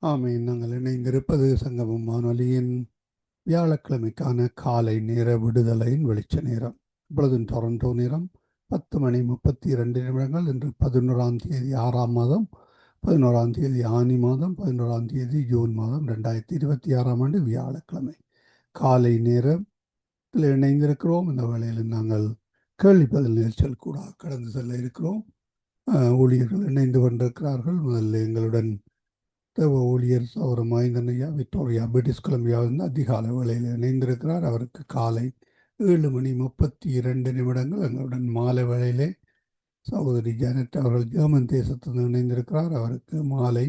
ஆமீன். நாங்கள் இணைந்திருப்பது சங்கமம் வானொலியின் வியாழக்கிழமைக்கான காலை நேர விடுதலையின் வெளிச்ச நேரம். இப்பொழுது டொரண்டோ நேரம் 10:32. இன்று 11ஆம் தேதி 6ஆம் மாதம் 11ஆம் தேதி ஆனி மாதம் 11ஆம் தேதி ஜூன் மாதம் 2026ஆம் ஆண்டு வியாழக்கிழமை காலை நேரத்தில் இணைந்திருக்கிறோம். இந்த வேளையில் நாங்கள் கேள்வி பதில் நிகழ்ச்சிகள் கூட கடந்து செல்ல இருக்கிறோம். ஊழியர்கள் இணைந்து கொண்டிருக்கிறார்கள். முதல்ல எங்களுடன் தேவ ஊழியர் சௌர மகேந்திரன் ஐயா விக்டோரியா பிரிட்டிஷ் கொலம்பியாவிலிருந்து அதிகாலை வேளையில் இணைந்திருக்கிறார். அவருக்கு காலை 7:32. எங்களுடன் மாலை வேளையிலே சகோதரி ஜானட் அவர்கள் ஜெர்மன் தேசத்தில் இணைந்திருக்கிறார். அவருக்கு மாலை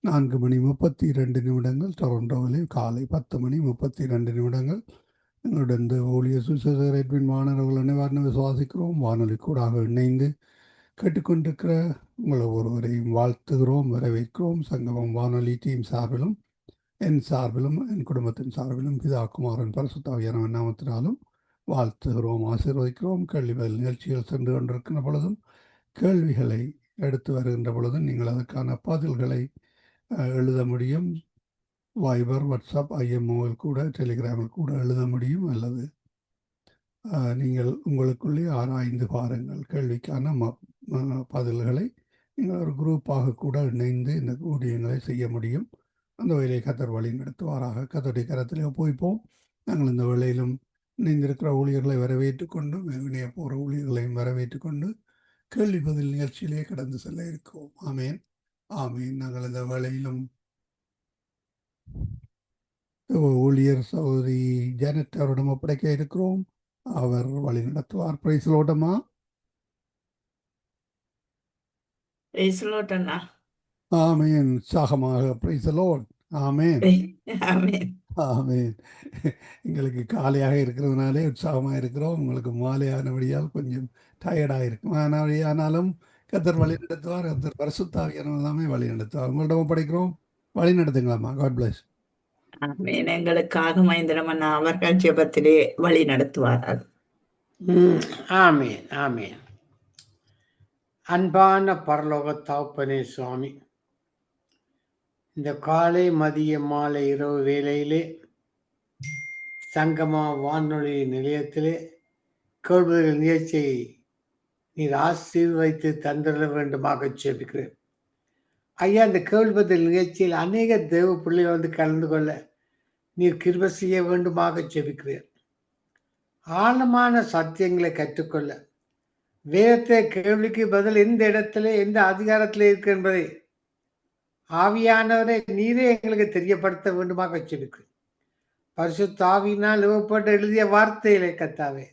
4:32. டொரண்டோவிலே காலை 10:32. எங்களுடன் ஊழியர் சுசேதர் எட்வின் மாணவர்கள் அனைவரும் விசுவாசிக்கிறோம். வானொலி கூடாக இணைந்து கேட்டுக்கொண்டிருக்கிற உங்களை ஒருவரையும் வாழ்த்துகிறோம், வரவேற்கிறோம். சங்கமம் வானொலி டீம் சார்பிலும் என் சார்பிலும் என் குடும்பத்தின் சார்பிலும் பிதா குமாரன் பரிசுத்தாவியான நாமத்தினாலும் வாழ்த்துகிறோம், ஆசீர்வதிக்கிறோம். கேள்வி பதில் நிகழ்ச்சிகள் சென்று கொண்டிருக்கின்ற பொழுதும் கேள்விகளை எடுத்து வருகின்ற பொழுதும் நீங்கள் அதற்கான பதில்களை எழுத முடியும். வைபர், வாட்ஸ்அப், ஐஎம்ஓவில் கூட டெலிகிராமில் கூட எழுத முடியும். அல்லது நீங்கள் உங்களுக்குள்ளே ஆராய்ந்து பாருங்கள். கேள்விக்கான பதில்களை நீங்கள் ஒரு குரூப்பாக கூட இணைந்து இந்த ஊழியங்களை செய்ய முடியும். அந்த வேலையை கத்தர் வழி நடத்துவாராக. கத்தருடைய கரத்திலே ஒப்புவிப்போம். நாங்கள் இந்த வேளையிலும் இணைந்திருக்கிற ஊழியர்களை வரவேற்று கொண்டு இணைய போகிற ஊழியர்களையும் வரவேற்று கொண்டு கேள்வி பதில் நிகழ்ச்சியிலே கடந்து செல்ல இருக்கிறோம். ஆமேன், ஆமேன். நாங்கள் இந்த வேளையிலும் ஊழியர் சகோதரி ஜானட் அவரிடம் ஒப்படைக்க இருக்கிறோம். அவர் வழி நடத்துவார். பிரைஸ் லோட்டமா. ஆமேன். உற்சாகமாக பிரைஸ் லோட். ஆமேன், ஆமேன். எங்களுக்கு காலையாக இருக்கிறதுனாலே உற்சாகமாக இருக்கிறோம். உங்களுக்கு மாலையானபடியால் கொஞ்சம் டயர்டாக இருக்கும். ஆனாலும் கத்தர் வழி நடத்துவார். கத்தர் பரிசுத்தாவியானவர் எல்லாமே வழி நடத்துவார். உங்களிடம் ஒப்படைக்கிறோம். வழி நடத்துங்களாம்மா. God plus. ஆமேன். எங்களுக்காக மகேந்திரமன்னா அவர்கள் ஜெபத்திலே வழி நடத்துவார்கள். ஆமேன், ஆமேன். அன்பான பரலோக தகப்பனே சுவாமி, இந்த காலை மதிய மாலை இரவு வேளையிலே சங்கமா வானொலி நிலையத்திலே கேள்விகள் நிகழ்ச்சியை நீர் ஆசீர்வதித்து தந்திர வேண்டுமாக ஜெபிக்கிறேன். ஐயா, இந்த கேள்வி நிகழ்ச்சியில் அநேக தேவ பிள்ளைகள் வந்து கலந்து கொள்ள நீர் கிருபை செய்ய வேண்டுமாக ஜெபிக்கிறேன். ஆழமான சத்தியங்களை கற்றுக்கொள்ள வேதத்தை கேள்விக்கு பதில் எந்த இடத்துல எந்த அதிகாரத்தில் இருக்கு என்பதை ஆவியானவரை நீரே எங்களுக்கு தெரியப்படுத்த வேண்டுமாக ஜெபிக்கிறேன். பரிசுத்த ஆவியினால் எழுவப்பட்டு எழுதிய வார்த்தைகளை கத்தாவே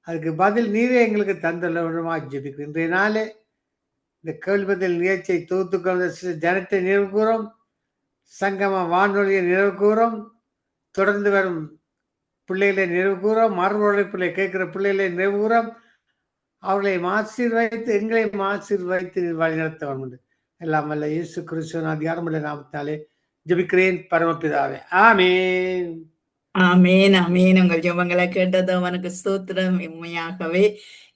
அதுக்கு பதில் நீரே எங்களுக்கு தந்துள்ள வேண்டுமாக ஜெபிக்கிறேன். இன்றைய நாளே இந்த கேள்வி பதில் நிகழ்ச்சியை தொகுத்துக்கொண்ட ஜனத்தை நினைவு கூறும், சங்கம வானொலியை நினைவு கூறும், தொடர்ந்து வரும் பிள்ளைகளை நினைவு கூறும், மறுவழி பிள்ளை கேட்கிற பிள்ளைகளை நினைவு கூறும், அவர்களை ஆசீர்வதித்து எங்களையும் ஆசீர்வதித்து வழிநடத்த வேண்டும். எல்லாம் வல்ல இயேசு கிறிஸ்துவின் அதிகாரமுள்ள நாமத்தாலே ஜெபிக்கிறேன் பரமபிதாவே. ஆமேன், ஆமேன், ஆமேன். உங்கள் ஜெபங்களை கேட்டது அவனுக்கு ஸ்தோத்திரம். உண்மையாகவே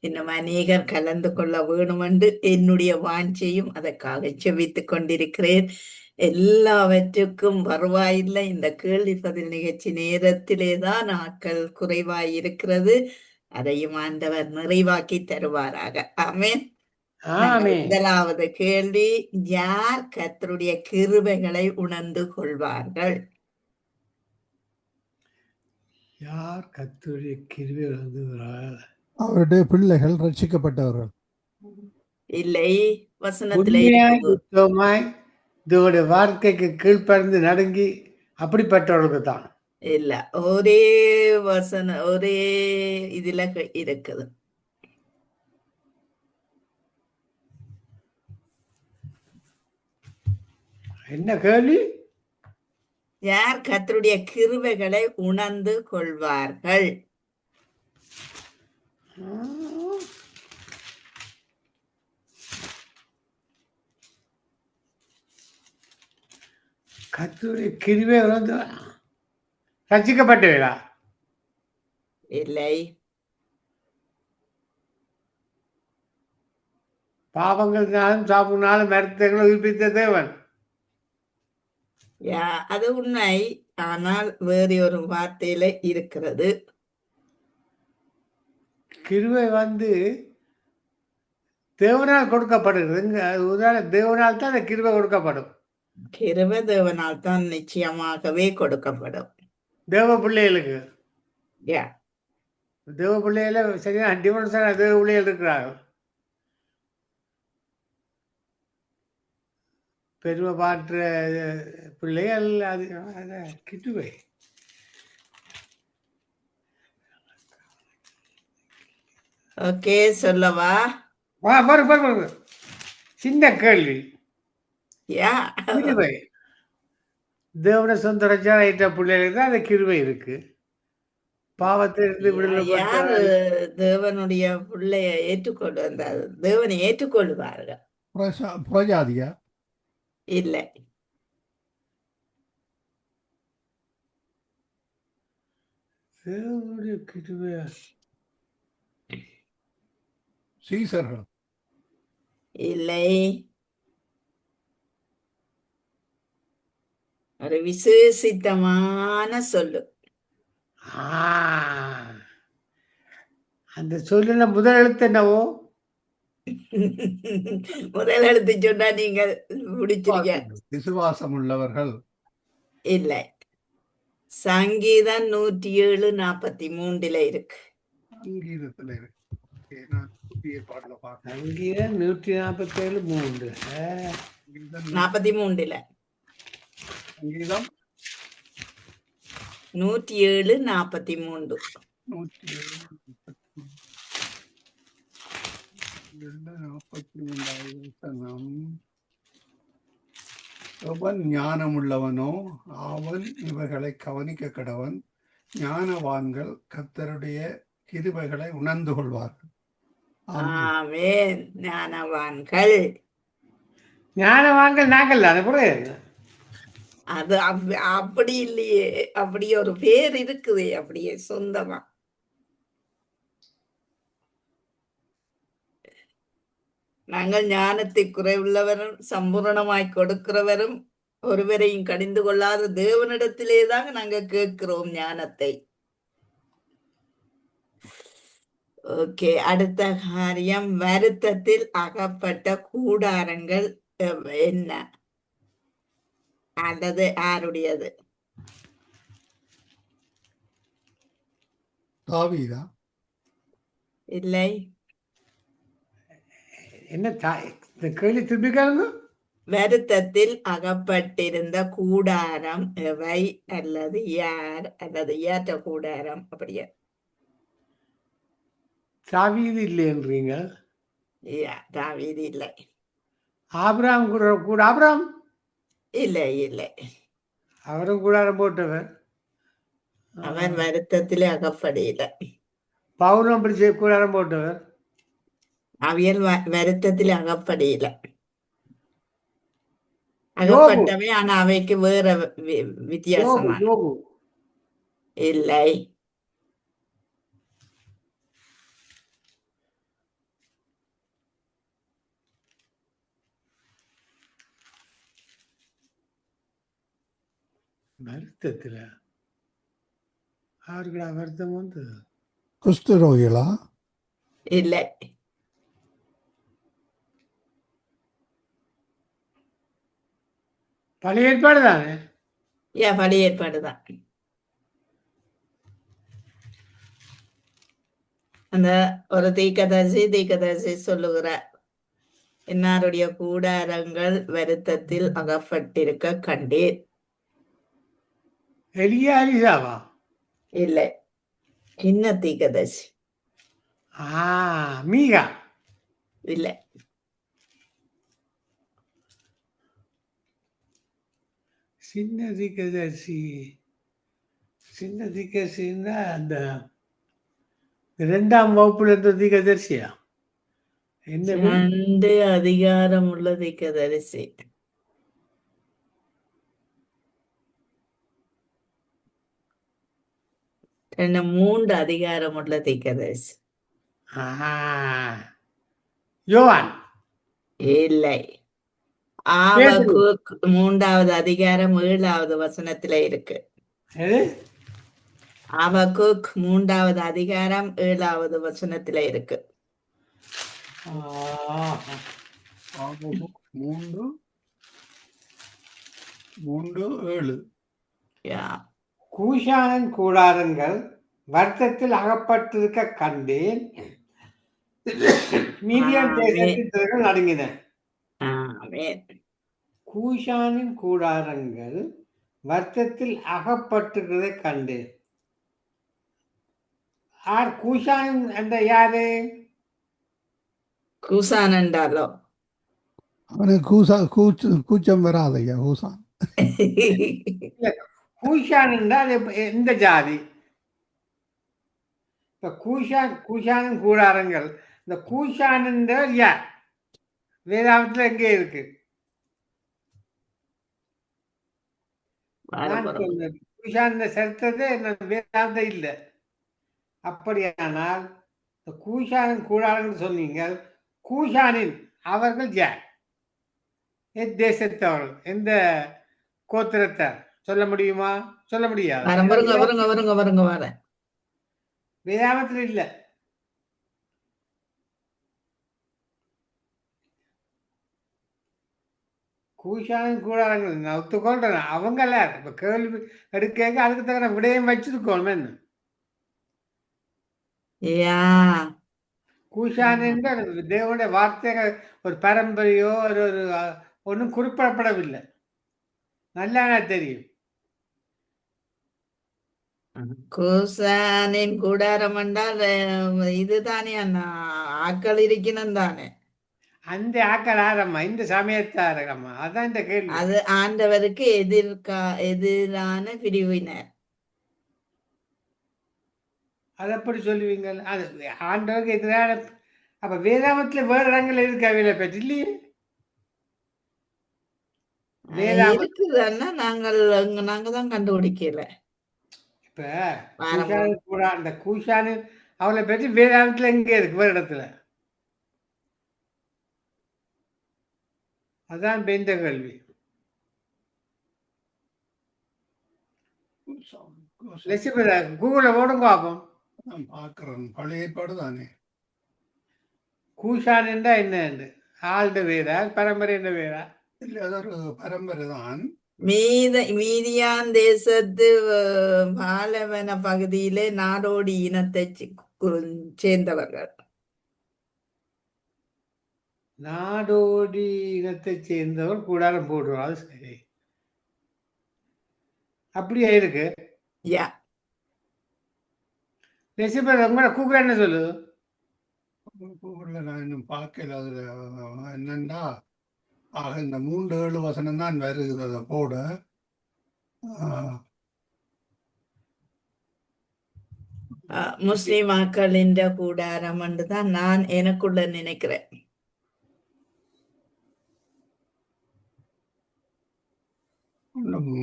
இன்னும் அநேகர் கலந்து கொள்ள வேணும் என்று என்னுடைய வாஞ்சையும் அதற்காக ஜெபித்துக் கொண்டிருக்கிறேன். எல்லாவற்றுக்கும் வருவாயில்லை. இந்த கேள்வி பதில் நிகழ்ச்சி நேரத்திலே தான் ஆட்கள் குறைவாய் இருக்கிறது. அதையும் ஆண்டவர் நிறைவாக்கி தருவாராக. ஆமேன். ஆமேன். முதலாவது கேள்வி, யார் கர்த்தருடைய கிருபைகளை உணர்ந்து கொள்வார்கள்? யார் கர்த்தருடைய கிருபை உணர்ந்துகிறார்கள்? அவருடைய பிள்ளைகள் ரட்சிக்கப்பட்டவர்கள். இல்லை, வசனத்திலே உண்மையாய் இருக்குது. சுத்தமாய் இதோட வாழ்க்கைக்கு கீழ்ப்பறந்து நடுங்கி அப்படிப்பட்டவர்களுக்கு தான். இல்ல, ஒரே வசனம் ஒரே இதுல இருக்குது. என்ன கேள்வி? யார் கர்த்தருடைய கிருபைகளை உணர்ந்து கொள்வார்கள்? கர்த்தருடைய கிருபை உணர்ந்து ரட்சிக்கப்பட்டவர்களா? இல்லை. பாவங்கள்னாலும் சாப்பினாலும் மருத்துவங்களை உயிர்ப்பித்த தேவன். யா, அது உண்மை. ஆனால் வேறு ஒரு வார்த்தையில இருக்கிறது. கிருபை வந்து தேவனால் கொடுக்கப்படுகிறது. தேவனால் தான் அந்த கிருபை கொடுக்கப்படும். கிருபை தேவனால் தான் நிச்சயமாகவே கொடுக்கப்படும். தேவ பிள்ளைகளுக்கு யா, தேவ பிள்ளைகள சரியான டிஃபரன்ஸான தேவ பிள்ளைகள் இருக்கிறார்கள். பெருமை பாற்ற பிள்ளைகள் அது கிருபை. ஓகே, சொல்லவா? பாரு சின்ன கேள்வி. யா, கிருபை தேவன சொந்த ரஜாயிட்ட பிள்ளைகளுக்கு தான் அந்த கிருபை இருக்கு. பாவத்திலிருந்து யார் விடுதலைப்பட்ட தேவனுடைய பிள்ளைய ஏற்றுக்கொண்டு அந்த தேவனை ஏற்றுக்கொள்வார்கள்? புரஜாதியா இல்லை. தேவனுடைய கிருபை சீசர்கள் இல்லை. ஒரு விசேஷித்தமான சொல்லு. ஆ, அந்த சொல்லுல முதல் எழுத்து என்னவோ? முதல் எழுத்து சொன்னா நீங்க முடிச்சிருக்க. விசுவாசம் உள்ளவர்கள். இல்லை. சங்கீதம் 107:43 இருக்கு. சங்கீதத்துல இருக்கு. Okay, நான் புதிய பாடல பார்த்தேன். சங்கீதம் 147:3. 43. சங்கீதம் 107:43. 143 அவன் ஞானமுள்ளவனோ அவன் இவைகளை கவனிக்க கடவன். ஞானவான்கள் கர்த்தருடைய கிருபைகளை உணர்ந்து கொள்வார்கள். ஆமென். ஞானவான்கள். ஞானவான்கள் நாங்கள் தானே கூட. அது அப்படி இல்லையே. அப்படி ஒரு பேர் இருக்குது அப்படியே சொந்தமா. நாங்கள் ஞானத்தை குறைவுள்ளவரும் சம்பூரணமாய் கொடுக்கிறவரும் ஒருவரையும் கடிந்து கொள்ளாத தேவனிடத்திலே தான் நாங்க கேட்கிறோம் ஞானத்தை. ஓகே, அடுத்த காரியம், வருத்தத்தில் அகப்பட்ட கூடாரங்கள் என்ன அல்லது யாருடையது? தாவீதா? இல்லை. என்ன இந்த கேள்வி திரும்பிக்காருங்க. வருத்தத்தில் அகப்பட்டிருந்த கூடாரம் எவை அல்லது யார் அல்லது ஏற்ற கூடாரம்? அப்படியா? தாவீது இல்லைன்றீங்க. தாவீது இல்லை. ஆபிரகாம் கூட ஆபிரகாம் இல்லை இல்லை. அவரும் கூடாரம் போட்டவர். அவன் வருத்தத்திலே அகப்படையில. பவுலும் அப்படி கூடாரம் போட்டவர். அவியல் வருத்தத்தில் அகப்படையில. அகப்பட்டவை, ஆனா அவைக்கு வேற வித்தியாசமா. இல்லை. வருத்தத்துல யாருக்குடா வருத்தம் வந்து? குஷ்டரோகிகளா? இல்லை. பழைய ஏற்பாடு தானே? பழைய ஏற்பாடுதான். அந்த ஒரு தீர்க்கதரிசி சொல்லுகிற, இன்னாருடைய கூடாரங்கள் வருத்தத்தில் அகப்பட்டிருக்க கண்டேன். எலியா எலிசாவா? இல்லை. சின்ன தீர்க்கதரிசி. மீகா? இல்லை. சின்ன தீர்க்கதரிசின்னா அந்த 2ஆம் வகுப்புல இருந்த தீர்க்கதரிசியா? என்ன 2 அதிகாரம் உள்ள தீர்க்கதரிசி. 3 அதிகாரம் உள்ள தீர்க்கதரிசி. யோவான்? இல்லை. பேதுரு. ஆபகுக் 3வது அதிகாரம் 7வது வசனத்துல இருக்கு. எது? ஆபகுக் 3வது அதிகாரம் 7வது வசனத்துல இருக்கு. ஆஹா. ஆகமம் 3:7. யா. கூஷானின் கூடாரங்கள் வருத்தத்தில் அகப்பட்டிருக்க கண்டேன். மீதியான் ஆமென். தேசத்தின் திரைகள் நடுங்கின. ஆமென். கூஷானின் கூடாரங்கள் வருத்தத்தில் அகப்பட்டிருக்கிறதை கண்டேன். கூஷானின் அந்த யாரு? கூசான் என்றாலோ அவனுக்கு கூச்சம் வராதையா ஹூசான். இல்ல, கூஷான் என்றால் எந்த ஜாதி? இப்ப கூஷானின் கூடாரங்கள், இந்த கூஷான் என்றால் யார்? வேதாகமத்துல எங்கே இருக்கு? நான் சொன்னேன் கூஷான் சரித்திரத்தை வேதாகமத்துல இல்லை. அப்படியானால் கூஷானின் கூடாரங்கள் சொன்னீங்க. கூஷானின் அவர்கள் யார்? தேசத்தவர்கள், எந்த கோத்திரத்தார் சொல்ல முடியுமா? சொல்ல முடியாது. வருங்க. வேதாகமத்துல இல்ல. கூஷானின் கூடாரங்கள் நான் ஒத்துக்கொள்றேன். அவங்கள இப்ப கேள்வி எடுக்க அதுக்கு தகுந்த விடயம் வச்சிருக்கோம். என்ன யா. கூஷான் என்ற தேவனுடைய வார்த்தைகள் ஒரு பரம்பரையோ ஒரு ஒன்றும் குறிப்பிடப்படவில்லை. நல்லா தெரியும். கூசானின் கூடாரம் என்றால் இதுதானே அண்ணா, ஆக்கள் இருக்கணும் தானே. அந்த ஆக்கள் ஆரம்மா, இந்த சமயத்தாரம்மா, அதான் இந்த கேள்வி. அது ஆண்டவருக்கு எதிரான பிரிவினர். அது எப்படி சொல்லுவீங்க? அது ஆண்டவருக்கு எதிரான. அப்ப வேதாகமத்துல வேற இடங்கள் இருக்கு அவையில பற்றி இல்லையே. இருக்குது அண்ணா, நாங்க தான் கண்டுபிடிக்கல. இப்ப கூஷானு கூட அந்த கூஷானு அவளை பற்றி வேதாகமத்துல எங்க இருக்கு வேற இடத்துல? அதான் பெந்த கேள்வி. கூகுள ஓடுங்க பார்ப்போம். பார்க்கிறேன். பழைய ஏற்பாடு தானே. கூஷான் என்றா என்ன? ஆள்ட வேறா, பரம்பரை என்ற வேறா? இல்லை, அது ஒரு பரம்பரை தான். மீதியான் தேசத்து பாலவன பகுதியிலே நாடோடி இனத்தை சேர்ந்தவர்கள். நாடோடி இனத்தை சேர்ந்தவர் கூடாரம் போடுவார். அது சரி, அப்படியே இருக்கு. யா. உங்களோட கூகுள் என்ன சொல்லு? கூகுளில் நான் இன்னும் பார்க்கல. அதுல என்னன்னா இந்த 3-7 வசனம் தான் வருகிறது. அதை போட முஸ்லிம் மக்களின் கூடாரம் என்று தான் நான் எனக்குள்ள நினைக்கிறேன்.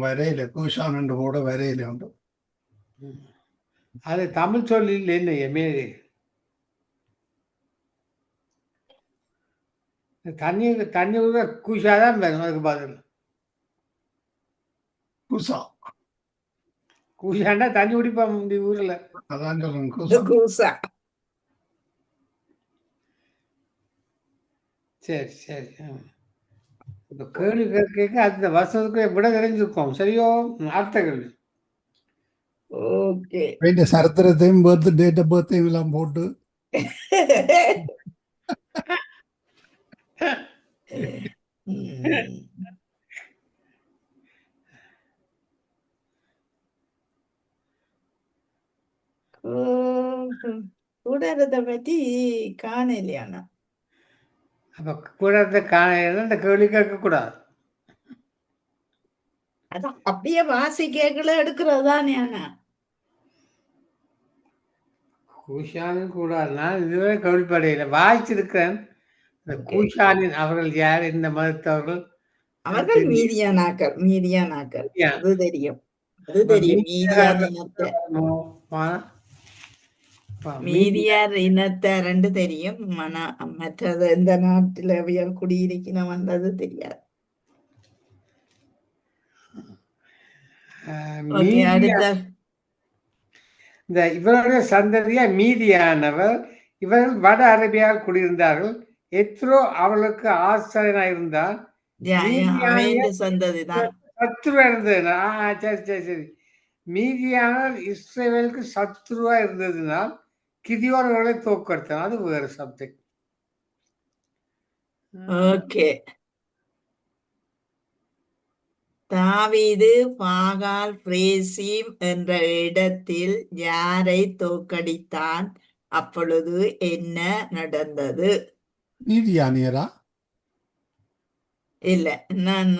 வரையில கூஷான் என்று போட வரையில உண்டு. அது தமிழ் சொல்லில் என்ன தண்ணி கூஷாதான் வரும். அதுக்கு பதில் கூசா. கூஷாண்டா தண்ணி குடிப்பா இந்த ஊர்ல. அதான் சொல்றேன், கூசா. சரி சரி. இப்ப கேள்வி கேட்க அந்த வருஷத்துக்கு விட தெரிஞ்சுக்கோம். சரியோ? அடுத்த கேள்வி. ஓகே. சரித்திரத்தையும் டேட் ஆஃப் பர்த்தையும் எல்லாம் போட்டு கூடாரத்தை பற்றி காணலையானா? அப்ப கூடாரத்தை காண இந்த கேள்வி கேட்க கூடாது. அதான் அப்படியே வாசி கேட்கல எடுக்கிறது தானே. ஆனா கூஷானின் கூடாது. நான் இதுவரை கவனிப்படையில வாய்ச்சிருக்கிறேன். இந்த கூஷானின் அவர்கள் யார்? இந்த மதத்தவர்கள்? அவர்கள் மீதியானாக்கள். அது தெரியும். மீதியார் இனத்தார் தெரியும். மற்றது எந்த நாட்டில் அவையால் குடியிருக்கணும் வந்தது தெரியாது. ஓகே, மீதி அடுத்த இந்த இவருடைய சந்ததியா மீதியானவர் இவர்கள் வட அரேபியாவில் குடியிருந்தார்கள். எத்ரோ அவர்களுக்கு ஆசாரியனாக இருந்தார். மீதியானிய அவையின் சந்ததிதான். சத்துருவா இருந்ததுனா சரி சரி சரி. மீதியானவர் இஸ்ரேலுக்கு சத்துருவா இருந்ததுனால் கிதியோர்களை தோற்கடித்தான். அது வேறு சப்ஜெக்ட். ஓகே. தாவீது பாகால் பிரேசிம் என்ற இடத்தில் யாரை தோற்கடித்தான்? அப்பொழுது என்ன நடந்தது? நீதியானியரா? இல்ல, நான்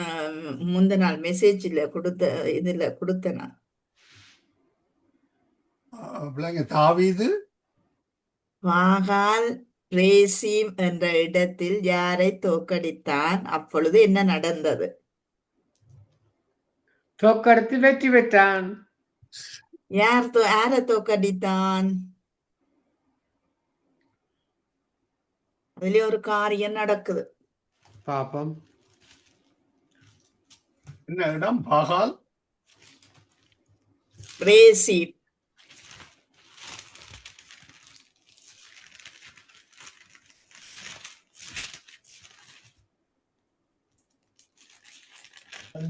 முந்த நாள் மெசேஜ்ல இதுல கொடுத்தேன் நான். பிள்ளைங்க தாவீது பாகால் பிரேசிம் என்ற இடத்தில் யாரை தோற்கடித்தான்? அப்பொழுது என்ன நடந்தது? தோற்கடித்து வெற்றி பெற்றான். யாரை தோற்கடித்தான்? அதுலயே ஒரு காரியம் நடக்குது. பாப்பம். என்ன இடம்? பாகால் பிரேசிம்.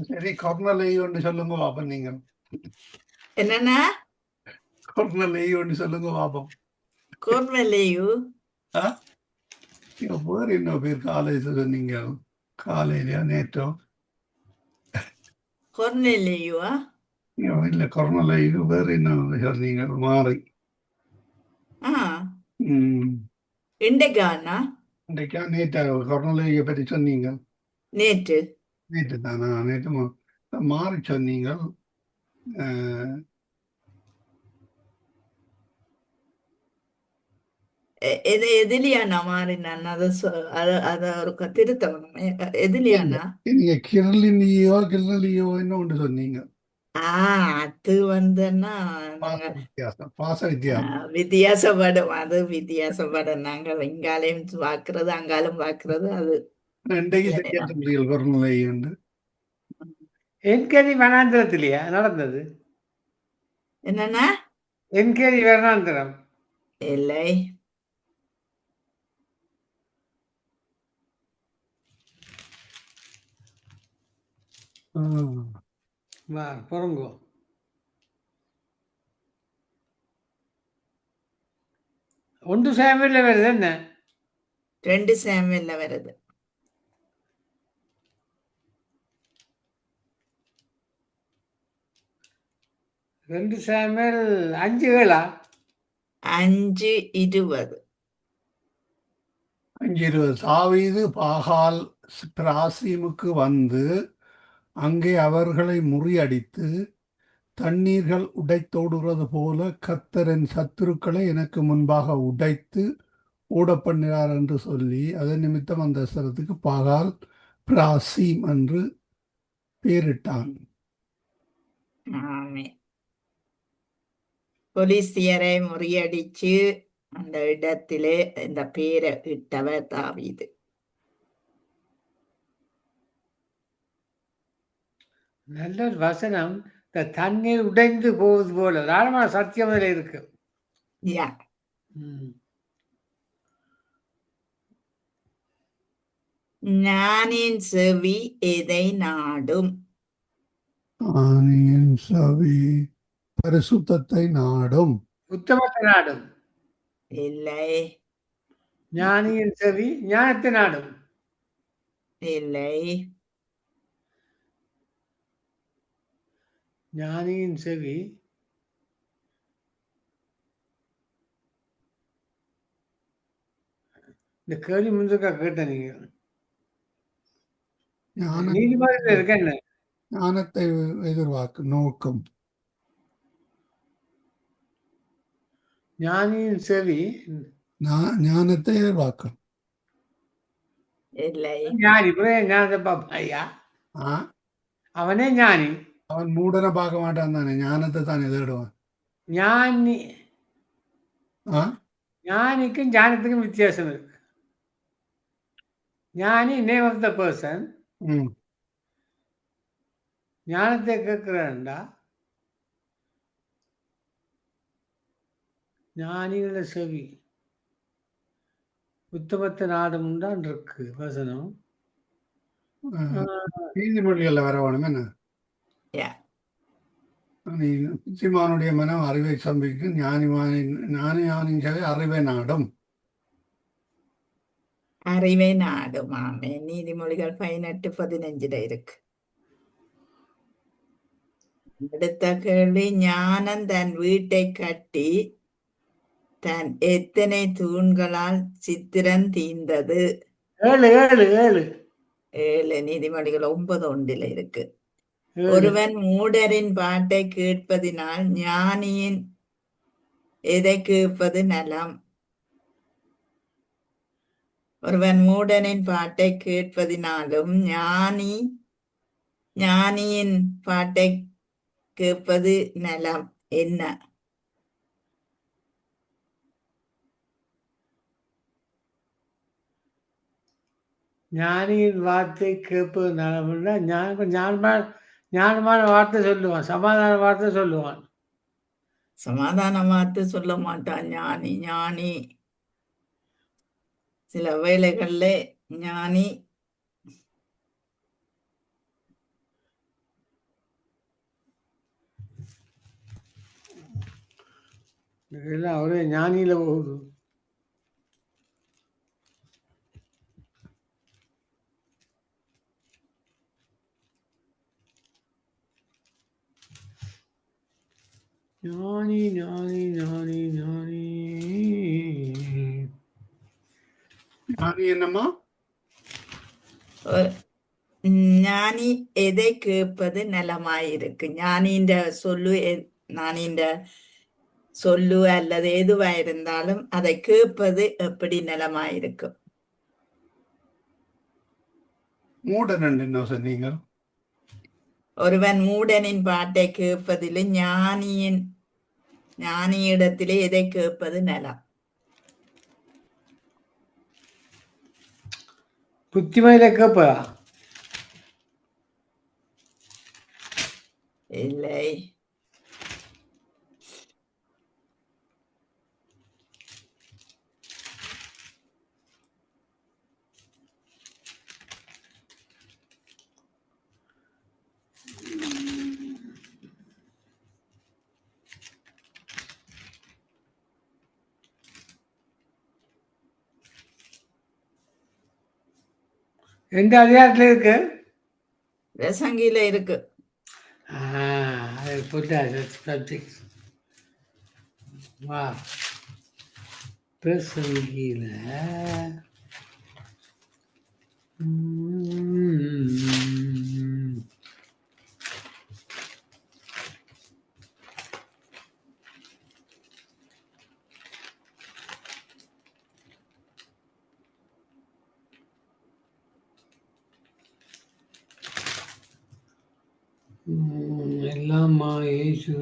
சரி, கொர்னலேயோன்னு சொல்லுங்க பாப்போம். நீங்க என்னன்னா கொர்னலேயோன்னு சொல்லுங்க பாப்போம். கோர்மலேயு வேறு என்ன பேர் காலேஜ் சொன்னீங்க? காலையிலயா நேற்றோ? கொர்னேலியுவா? இல்லை, கொர்னலேயு வேறு என்ன சொன்னீங்க? மாறி. இன்றைக்கானா? இன்றைக்கா நேற்றா கொர்னலேயை பற்றி சொன்னீங்க? நேற்று. நேற்று தானா? நேற்று மாறி சொன்னீங்க. எதிலியானா மாறினான்? அத ஒரு திருத்தவணும். எதிலியானா? நீங்க கிரலினியோ கிரலியோ என்ன ஒன்று சொன்னீங்க? அது வந்துன்னா பாச வித்தியாசம் வித்தியாசப்படும். அது வித்தியாசப்படும். நாங்கள் இங்காலையும் பார்க்கறது அங்காலும் பார்க்கறது. அது இன்றைக்கு சரியா சொல்றீர்கள். கொர்னலை உண்டு. என்கேதி வனாந்திரத்திலேயா நடந்தது? என்னன்னா என்கேதி வனாந்திரம் இல்லை. பொறுங்கோ. ஒன்று சாமியில் வருது என்ன? 2 சாமுவேல்ல வருது. ரெண்டு சாமியல் 5:7. 5:20. 5:20. தாவீது பாகால் பிராசீமுக்கு வந்து அங்கே அவர்களை முறியடித்து, தண்ணீர்கள் உடைத்தோடுகிறது போல கர்த்தரின் சத்துருக்களை எனக்கு முன்பாக உடைத்து ஓடப்பண்ணினார் என்று சொல்லி, அதன் நிமித்தம் அந்த ஸ்தலத்துக்கு பாகால் பிராசீம் என்று பெயரிட்டான். போலீசியரை முறியடிச்சு அந்த இடத்திலே இந்த பேரை இட்டவர் தாவீது. நல்ல ஒரு வசனம். இந்த தண்ணீர் உடைந்து போவது போல தாராளமான சத்தியம் அதில் இருக்கு. யா. ஞானின் செவி எதை நாடும்? ஞானியின் செவி பரிசுத்தத்தை நாடும். உத்தமத்தை நாடும். இல்லை. ஞானியின் செவி ஞானத்தை நாடும். இல்லை. ஞானியின் செவி இந்த கேள்வி முன்னுக்கா கேட்ட நீங்க நீதிமன்றத்தில் இருக்க என்ன? ஞானத்தை நோக்கம். ஞானியின் செவி ஞானத்தை எதிர்பார்க்கும். இல்லை. ஞானி ஞானத்தை பாப்பாயா? அவனே ஞானி. அவன் மூடனை பார்க்க மாட்டான் தானே, ஞானத்தை தானே தேடுவான். ஞானி ஞானிக்கும் ஞானத்துக்கும் வித்தியாசம் இருக்கு. ஞானி நேம் ஆஃப் த பர்சன். ஞானத்தை கேட்கிறா ஞானிகள செவி உத்தமத்த நாடும் தான் இருக்கு வசனம். நீதிமொழிகளில் வர வேணும் என்ன? யா புத்திமானுடைய மனம் அறிவை சம்பிக்கும், ஞானியானின் செவி அறிவை நாடும். அறிவை நாடும். ஆமே. நீதிமொழிகள் 18:15 இருக்கு. அடுத்த கேள்வி, ஞானம் தன் வீட்டை கட்டி தன் எத்தனை தூண்களால் சித்திரம் தீர்ந்தது? 7 7 7 7. நீதிமொழிகள் 9:1 இருக்கு. 7 ஒருவன் மூடரின் பாட்டை கேட்பதினால் ஞானியின் எதை கேட்பது நலம்? ஒருவன் மூடனின் பாட்டை கேட்பதினாலும் ஞானியின் பாட்டை கேட்பது நலம் என்ன? ஞானியின் வார்த்தை கேட்பது நலம்னா ஞானமான வார்த்தை சொல்லுவான், சமாதான வார்த்தை சொல்லுவான். சமாதான வார்த்தை சொல்ல மாட்டான் ஞானி. சில வேளைகள்ல ஞானி இதெல்லாம் ஒரே ஞானியில போகுது. ஞானி ஞானி ஞானி ஞானி ஞானி என்னம்மா? ஞானி எதை கேட்பது நலமாயிருக்கு? ஞானின்ற சொல்லு அல்லது எதுவா இருந்தாலும் அதை கேட்பது எப்படி நலமாயிருக்கும்? மூடன் என்ன சொன்னீங்க? ஒருவன் மூடனின் பாட்டை கேட்பதில் ஞானியிடத்திலே எதை கேட்பது நலம்? புத்திமையில கேட்பதா? இல்லை. எந்த அதிகாரத்துல இருக்கு? பிரசங்கில இருக்கு. அது போட்டாச்சு சப்ஜெக்ட். வா பிரசங்கில எல்லாம்மா இயேசு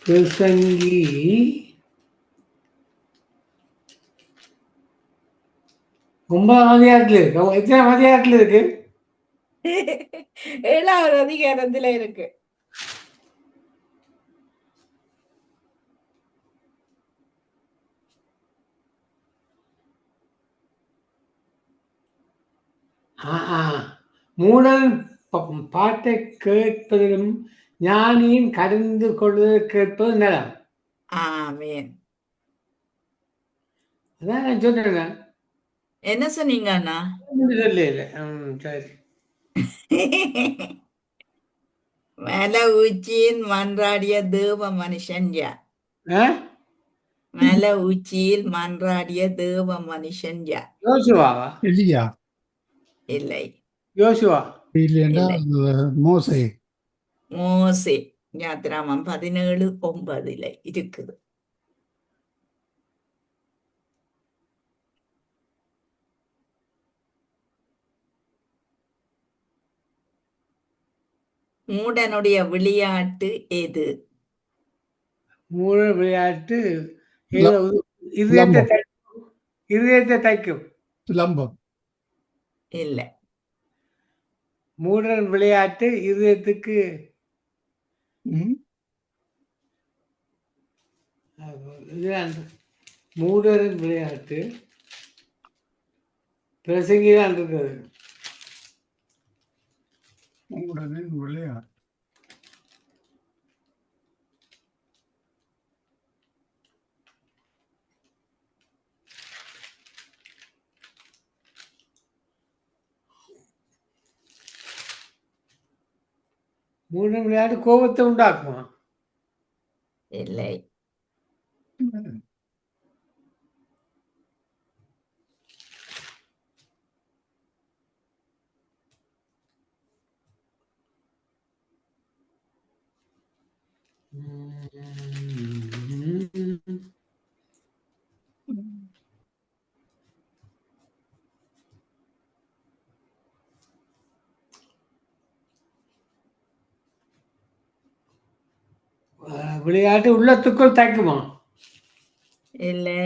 பிரசங்கி 9ஆம் அதிகாரத்துல இருக்கு. எத்தனாம் அதிகாரத்துல இருக்கு? 7வது அதிகாரத்துல இருக்கு. மூடன் பாட்டை கேட்பதிலும் ஞானியின் கடிந்து கொள்வதை கேட்பது நலம். ஆமேன். அதான் நான் சொன்னேன். என்ன சொன்னீங்க அண்ணா? சொல்லல. சரி. மலை உச்சியில் மன்றாடிய தேவ மனுஷன் யார்? ஆ? மலை உச்சியில் மன்றாடிய தேவ மனுஷன் யார்? யோசுவாவா? எலியா? இல்லை. யோசுவா இல்லையா? மோசே. மோசே. யாத்திராமம் 17:9 இருக்குது. மூடனுடைய விளையாட்டு எது? மூட விளையாட்டு ஏதோ இருதயத்தை சிலம்பம். தைக்கும். இருதயத்தை தைக்கும். சிலம்பம். இல்ல. மூடர் விளையாட்டு இருதயத்துக்கு ம். இதுதான் மூடரின் விளையாட்டு பிரசங்கிதான் இருக்கிறது. மூடரின் விளையாட்டு. மூடரின் விளையாட்டு கோபத்தை உண்டாக்குமா? இல்லை. விளையாட்டு உள்ளத்துக்குள் தைக்குமா? இல்லை.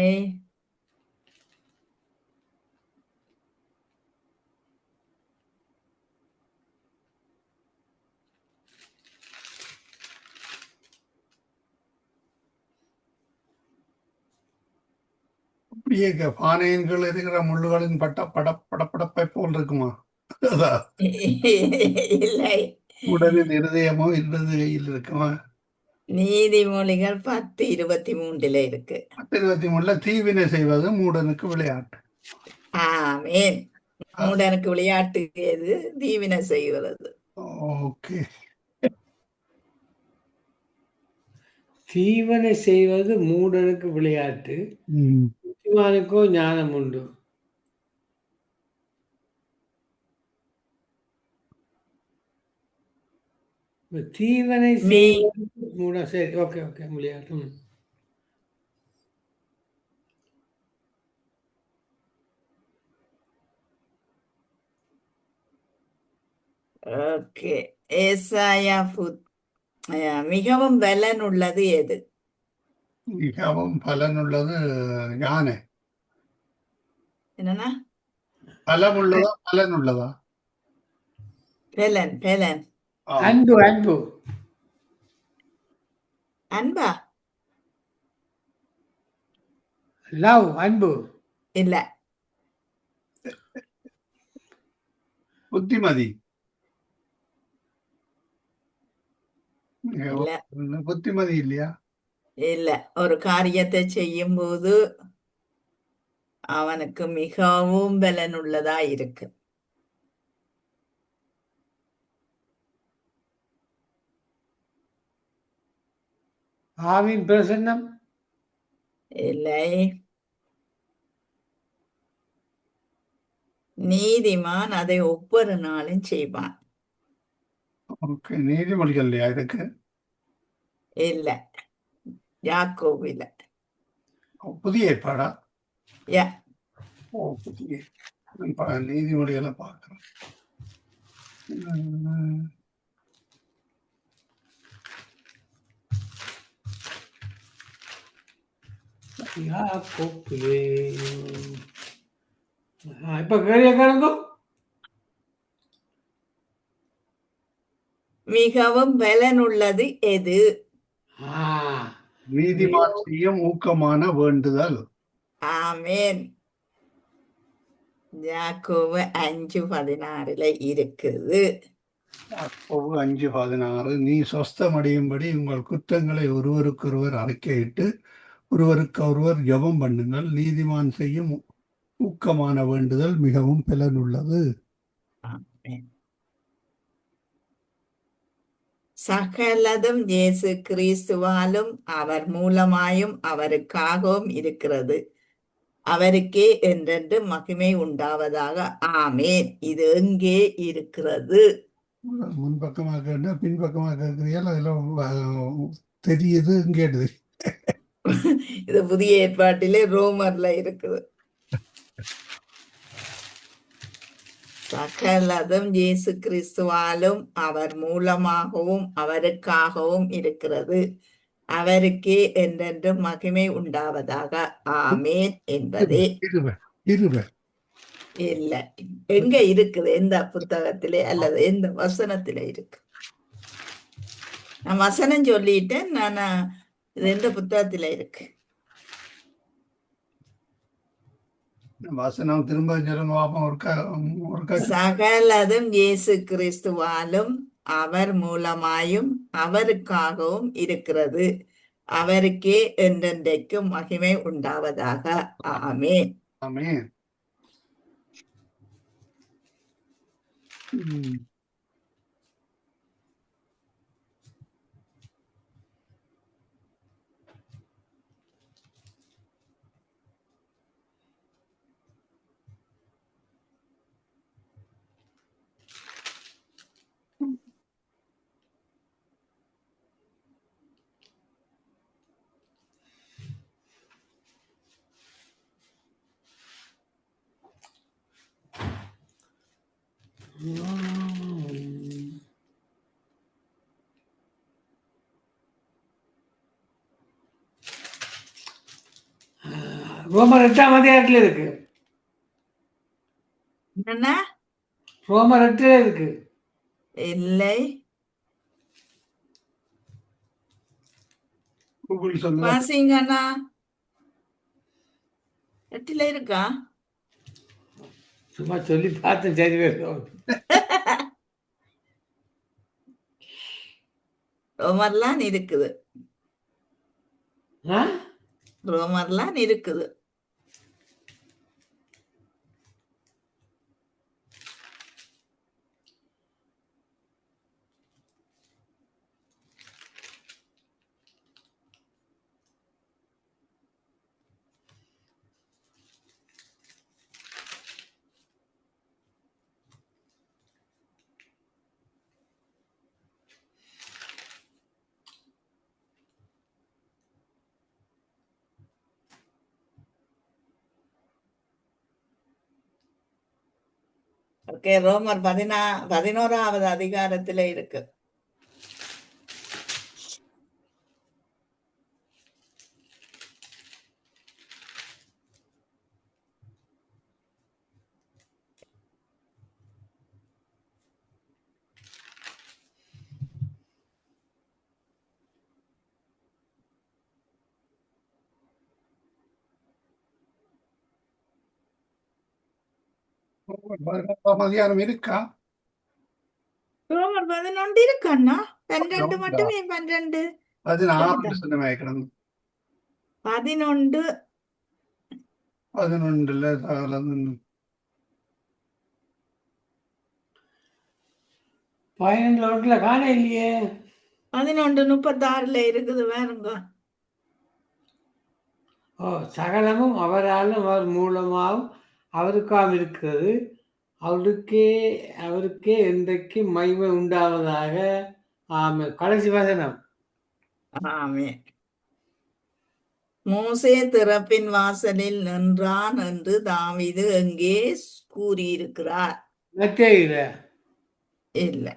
அப்படியே பானையின் கீழ் இருக்கிற முள்ளுகளின் படப்படப்பை போல் இருக்குமா? அதான் இல்லை. உடலின் இருதயமோ இடது கையில் இருக்குமா? நீதிமொழிகள் 10:23 இருக்கு. 10:23 தீவினை செய்வது மூடனுக்கு விளையாட்டு. ஆமேன். மூடனுக்கு விளையாட்டு எது? தீவினை செய்கிறது. ஓகே. தீவனை செய்வது மூடனுக்கு விளையாட்டு, புத்திமானுக்கோ ஞானம் உண்டு. தீவனை செய்வது மூட. சரி, ஓகே ஓகே விளையாட்டு. ஓகே. ஏசாயா மிகவும் பலன் உள்ளது எது? மிகவும் பலனுள்ளது யானை. என்னன்னா பலம் உள்ளதா பலன் உள்ளதா? பலன். பலன். அன்பு. அன்பு. அன்பா? லவ். அன்பு இல்ல. புத்திமதி. இல்ல. புத்திமதி இல்லையா? இல்ல. ஒரு காரியத்தை செய்யும் போது அவனுக்கு மிகவும் பலன் உள்ளதா இருக்கு. ஆவின் பிரசன்னம். இல்லை. நீதிமான் அதை ஒவ்வொரு நாளும் செய்வான். ஓகே. நீதிமொழிகள் இல்லையா இதுக்கு? இல்ல. யாக்கோபு இல்ல. புதிய ஏற்பாடா? யா. புதிய நீதிமொழிகளை பார்க்கிறேன். இப்ப கேள்வி கேளுங்க. மிகவும் பலன் உள்ளது எது? நீதிமான் செய்யும் ஊக்கமான வேண்டுதல். ஆமேன். யாக்கோபு 5:16 இருக்குது. யாக்கோபு 5:16 நீ சொஸ்தமடையும்படி உங்கள் குற்றங்களை ஒருவருக்கொருவர் அறிக்கையிட்டு ஒருவருக்கொருவர் ஜெபம் பண்ணுங்கள். நீதிமான் செய்யும் ஊக்கமான வேண்டுதல் மிகவும் பலனுள்ளது. சகலதும் இயேசு கிறிஸ்துவாலும் அவர் மூலமாயும் அவருக்காகவும் இருக்கிறது. அவருக்கே என்றென்று மகிமை உண்டாவதாக. ஆமேன். இது எங்கே இருக்கிறது? முன்பக்கமாக பின்பக்கமாக இருக்கிறீர்கள். அதில் தெரியுது கேட்டது. இது புதிய ஏற்பாட்டிலே ரோமர்ல இருக்குது. சகலதும் இயேசு கிறிஸ்துவாலும் அவர் மூலமாகவும் அவருக்காகவும் இருக்கிறது. அவருக்கே என்றென்றும் மகிமை உண்டாவதாக. ஆமேன் என்பதே. கிருபை கிருபை இல்ல, எங்க இருக்குது? எந்த புத்தகத்திலே அல்லது எந்த வசனத்திலே இருக்கு? நான் வசனம் சொல்லிட்டேன். இது எந்த புத்தகத்திலே இருக்கு? வசனம் திரும்ப சொல்லுங்க பாப்போம். ஒருக்கா சகலதும் இயேசு கிறிஸ்துவாலும் அவர் மூலமாயும் அவருக்காகவும் இருக்கிறது. அவருக்கே என்றென்றைக்கும் மகிமை உண்டாவதாக. ஆமேன். ஆமென். ரோமர் 8ஆம் அதிகாரத்தில் இருக்கு. என்ன? ரோமர் 8 இருக்கு. இல்லை, கூகுள் சொல்லுங்க. வாசிங்கண்ணா. 8ல இருக்கா? சும்மா சொல்லி பார்த்து சரி வரும். ரோமர்லாம் இருக்குது. ஆ? ரோமர்லாம் இருக்குது. ஓகே, ரோமர் 11வது அதிகாரத்துல இருக்கு. மதியானம் இருக்கா? ரோமர் 11 இருக்கு அண்ணா. 12 மட்டுமே. 12 16 சொன்ன கிடந்து 11 11ல சகலம் 11 காண இல்லையே. 11:36 இருக்குது. வேறுங்க. சகலமும் அவராலும் அவர் மூலமாகவும் அவருக்காக இருக்கிறது. அவருக்கே என்றைக்கு மகிமை உண்டாவதாக. ஆமே. கடைசி வசனம். ஆமே. மோசே திறப்பின் வாசலில் நின்றான் என்று தாவீது எங்கே கூறியிருக்கிறார்? மத்தேயுல. இல்ல,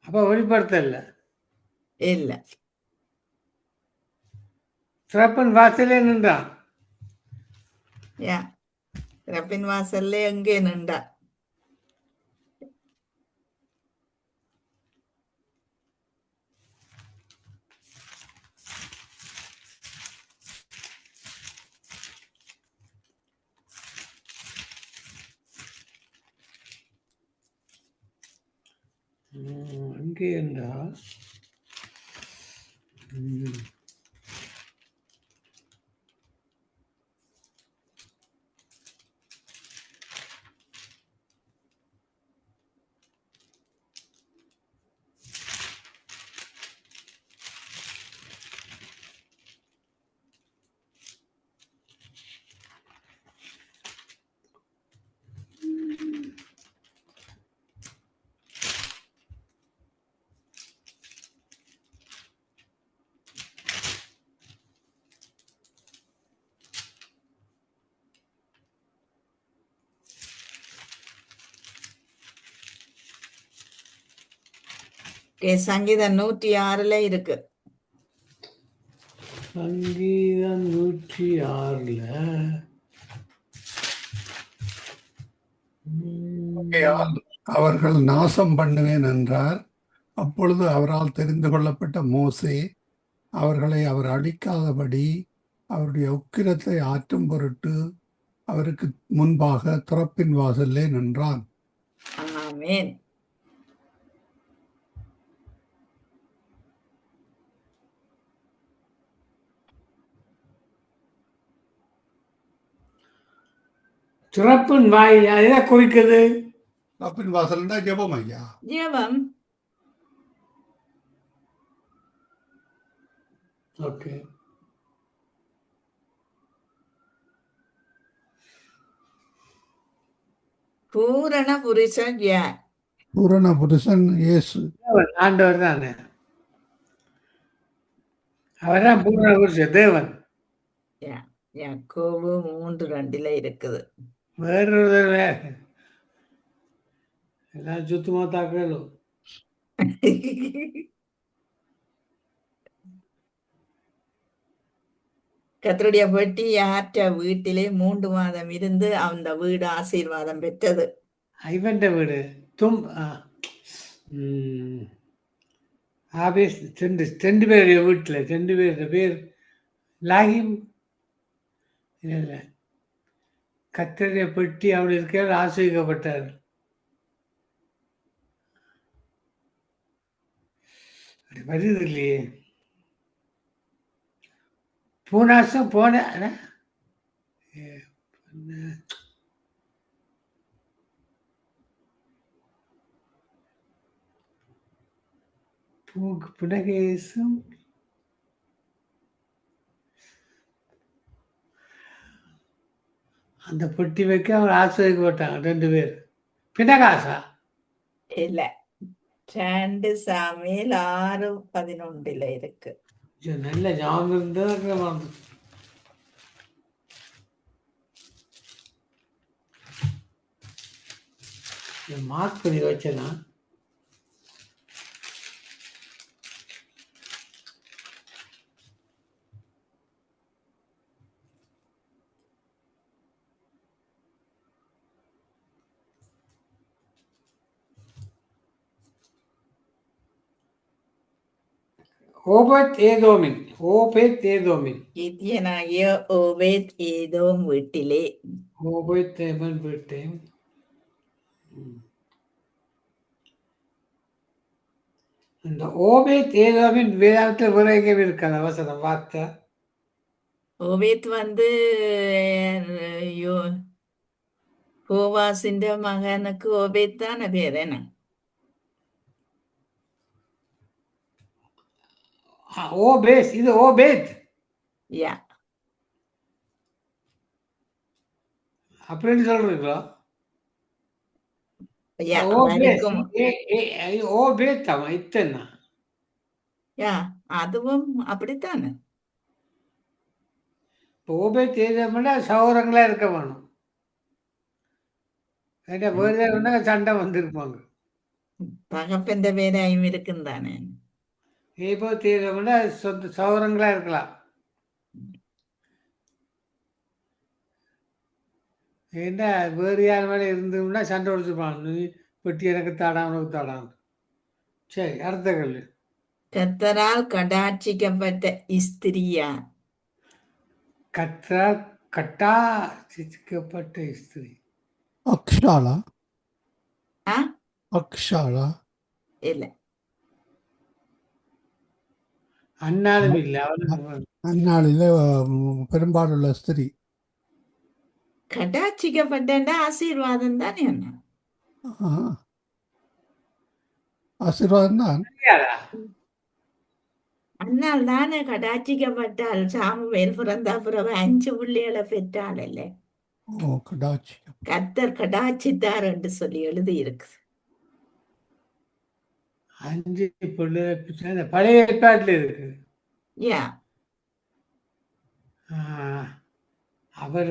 அப்ப வெளிப்படுத்தல. இல்ல. திறப்பின் வாசலே நின்றான். திறப்பின் வாசல்ல எங்கே நின்றா? அங்கே என்றால் சங்கீதம் 106 இருக்கு. சங்கீதம் 106ல ஆகையால் அவர்கள் நாசம் பண்ணுவேன் என்றார். அப்பொழுது அவரால் தெரிந்து கொள்ளப்பட்ட மோசே அவர்களை அவர் அழிக்காதபடி அவருடைய உக்கிரத்தை ஆற்றும் பொருட்டு அவருக்கு முன்பாக திறப்பின் வாசலிலே நின்றான். ஆமென். திறப்பின் வாயில் எதை குறிக்குது? திறப்பின் வாசல் தான் ஜெபம் ஐயா. ஜெபம். ஓகே. பூரண புருஷன் யார்? பூரண புருஷன் இயேசு. ஆண்டவர் தானே, அவர்தான் பூரண புருஷன் தேவன். யாக்கோபு 3:2 இருக்குது. வேறொரு எல்லாம் சுத்தமா தாக்கலும். கர்த்தருடைய பெட்டி யாற்ற வீட்டிலே 3 மாதம் இருந்து அந்த வீடு ஆசீர்வாதம் பெற்றது. இவன்ட வீடு ஆபீஸ் ரெண்டு பேருடைய வீட்டில் 2 பேர் பேர் லாகிம் இல்லை, கர்த்தருடைய பெட்டி அவள் இருக்கிற ஆசிரியப்பட்டார். வருது இல்லையே, பூனாசம் போன புனகேசம் அந்த பெட்டி வைக்க அவர் ஆசிரியப்பட்டாங்க 2 பேர். பினகாசா இல்ல, 2 சாமுவேல் 6:11 இருக்கு. நல்ல ஞாபகம் இருந்தா மார்க் பண்ணி வச்சேன்னா ஓபேத் ஏதோமின் கித்தியனாகிய ஓபேத் ஏதோம் வீட்டிலே. ஓபேத் ஏமன் வீட்டை இந்த ஓபேத் ஏதோமின் வேதாந்தத்தில் வேற எங்கே இருக்காது அவசரம் வார்த்தை. ஓபேத் யோவாசிന്റെ மகனுக்கு ஓபேத் தானே பேர் என்ன? ஓபேஸ் இது ஓபேத் யா, அப்படின்னு சொல்றீங்களா? யா, அவனுக்கும் ஓபேத் அவன் இத்தனை யா, அதுவும் அப்படித்தானே. ஓபேத் ஏதோம்னா சௌரங்களா இருக்க வேணும். வேற சண்டை வந்திருப்பாங்க. தகப்பന്റെ பேராயும் இருக்கும் தானே. இப்போ தீவிரம்னா சொந்த சௌரங்களா இருக்கலாம். ஏன்னா வேறு யார் மேலே இருந்தோம்னா சண்டை ஒழிச்சுப்பான், நீ பெட்டி எனக்கு தாடான் உனக்கு தாடான். சரி, அடுத்த கல்வி. கர்த்தரால் கடாட்சிக்கப்பட்ட ஸ்திரியா? கற்றால் கட்டாட்சிக்கப்பட்ட ஸ்திரீ அக்ஷாலா. ஆ, அக்ஷாலா இல்ல, அண்ணாலும் இல்லை. அவனுக்கு அந்நாளில் பெரும்பாலுள்ள ஸ்திரீ. கடாட்சிக்கப்பட்ட ஆசீர்வாதம் தானே என்ன? ஆசீர்வாதம் தான். அண்ணால் தானே கடாட்சிக்கப்பட்டால். சாமுவேல் பிறந்தா பிறகு 5 பிள்ளைகளை பெற்றாள் அல்ல. ஓ, கடாட்சி. கர்த்தர் கடாட்சித்தார் என்று சொல்லி எழுதி இருக்குது. 5 பிள்ளை பழைய ஏற்பாட்டில் இருக்கு. யா, அவர்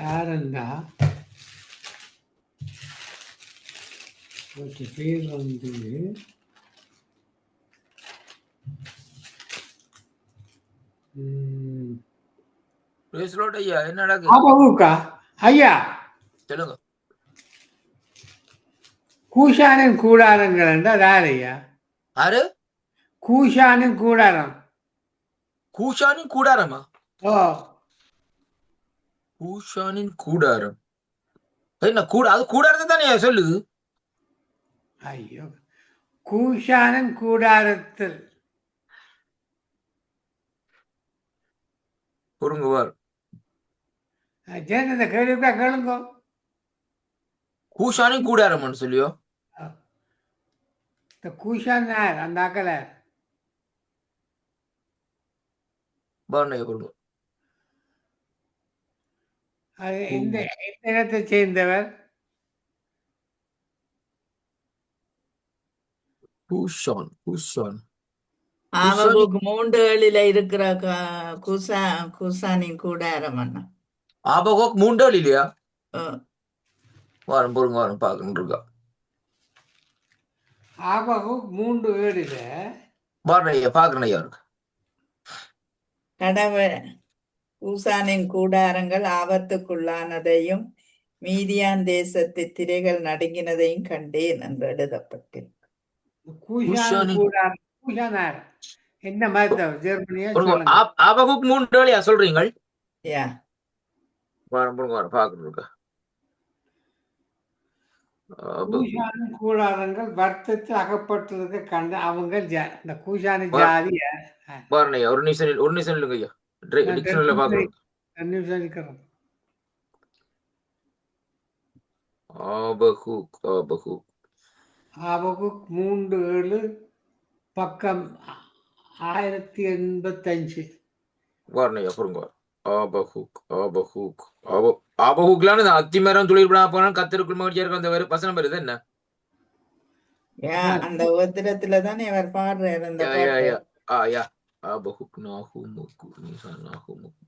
யாருன்னா பேர் ம். Praise Lord ஐயா, என்ன நடக்குது ஆபகுக்கா ஐயா சொல்லுங்க. கூஷானின் கூடாரங்கள் என்றால் யார் ஐயா? ஆறு கூஷானின் கூடாரம். கூஷானின் கூடாரமா? ஓ கூஷானின் கூடாரம் என்ன அது கூடாரத்தை தானே சொல்லுது. ஐயோ, கூஷானின் கூடாரத்தில் பொருங்குவார். இந்த கேள்விக்கா கேளுங்க. கூஷானின் கூடாரம்னு சொல்லியோ. இந்த கூஷான் யார்? அந்த அக்கல பாருங்க கொடுங்க. அது இந்த இடத்தை சேர்ந்தவர். கூஷான் கூஷான் ஆபகுக் 3:7 இருக்கிற கூசானின் கூடாரம் அண்ணா. ஆபகோக் 3 இல்லையா? ஓ, வாரம் பொருங்க வாரம் பார்க்கணும் இருக்கா. ஆபகுக் 3:7 பாருங்க ஐயா, பார்க்கணும் ஐயா இருக்கு. கடவுள் கூசானின் கூடாரங்கள் ஆபத்துக்குள்ளானதையும் மீதியான் தேசத்து திரைகள் நடுங்கினதையும் கண்டேன் என்று எழுதப்பட்டிருக்கு. கூஷான் கூடாரம். கூஷான் யார்? என்ன மதத்தவர்? ஜெர்மனியா? சொல்லுங்க. ஆபகுக் 3 சொல்றீங்க. யா, வாரம் பொருங்க வாரம் பார்க்கணும் இருக்கா. கூஷானின் கூடாரங்கள் வருத்தத்தில் அகப்பட்டிருக்க கண்ட அவங்க இந்த கூஷானி ஜாதி. பாருங்க ஐயா, ஒரு நிமிஷம் இல்லைங்க ஐயா. டிக்ஷனரியில பார்க்கணும். 2 நிமிஷம் இருக்கிறோம். ஆபகுக் ஆபகுக் ஆபகுக் 3:7 பக்கம் 1085. வாரணை அப்புறம் ஆபகுக் ஆபகுக் ஆபகுக்லான்னு அத்திமரம் தொழில்படா போனா கத்தருக்குள் மகிழ்ச்சியா இருக்கும். அந்த வசனம் வருது என்ன? யா, அந்த உத்திரத்துல தானே அவர் பாடுறாரு அந்த பாட்டு. ஆபகுக் நாஹூமுக் நாஹூமுக்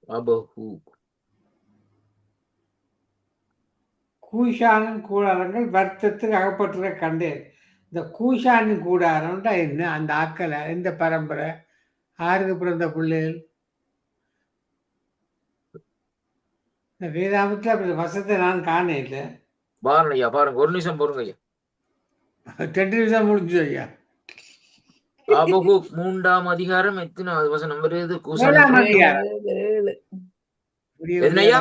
ஆபகுக் கூஷானின் கூடாரங்கள் வருத்தத்துக்கு அகப்பட்டிருக்க கண்டேன். இந்த கூஷானின் கூடாரம்டா என்ன? அந்த ஆக்கலை எந்த பரம்பரை? ஆறுக்கு பிறந்த பிள்ளைகள்? இந்த வேதாமத்தில் அப்படி வசத்தை நான் காண இல்லை. பாருங்க ஐயா, பாருங்க ஒரு நிமிஷம் பொறுங்க ஐயா. 2 நிமிஷம் முடிஞ்சு ஐயா. ஆபகுக் 3 அதிகாரம் எத்தனாவது வசனம் வருது? 7 அதிகாரம். 7. என்னையா?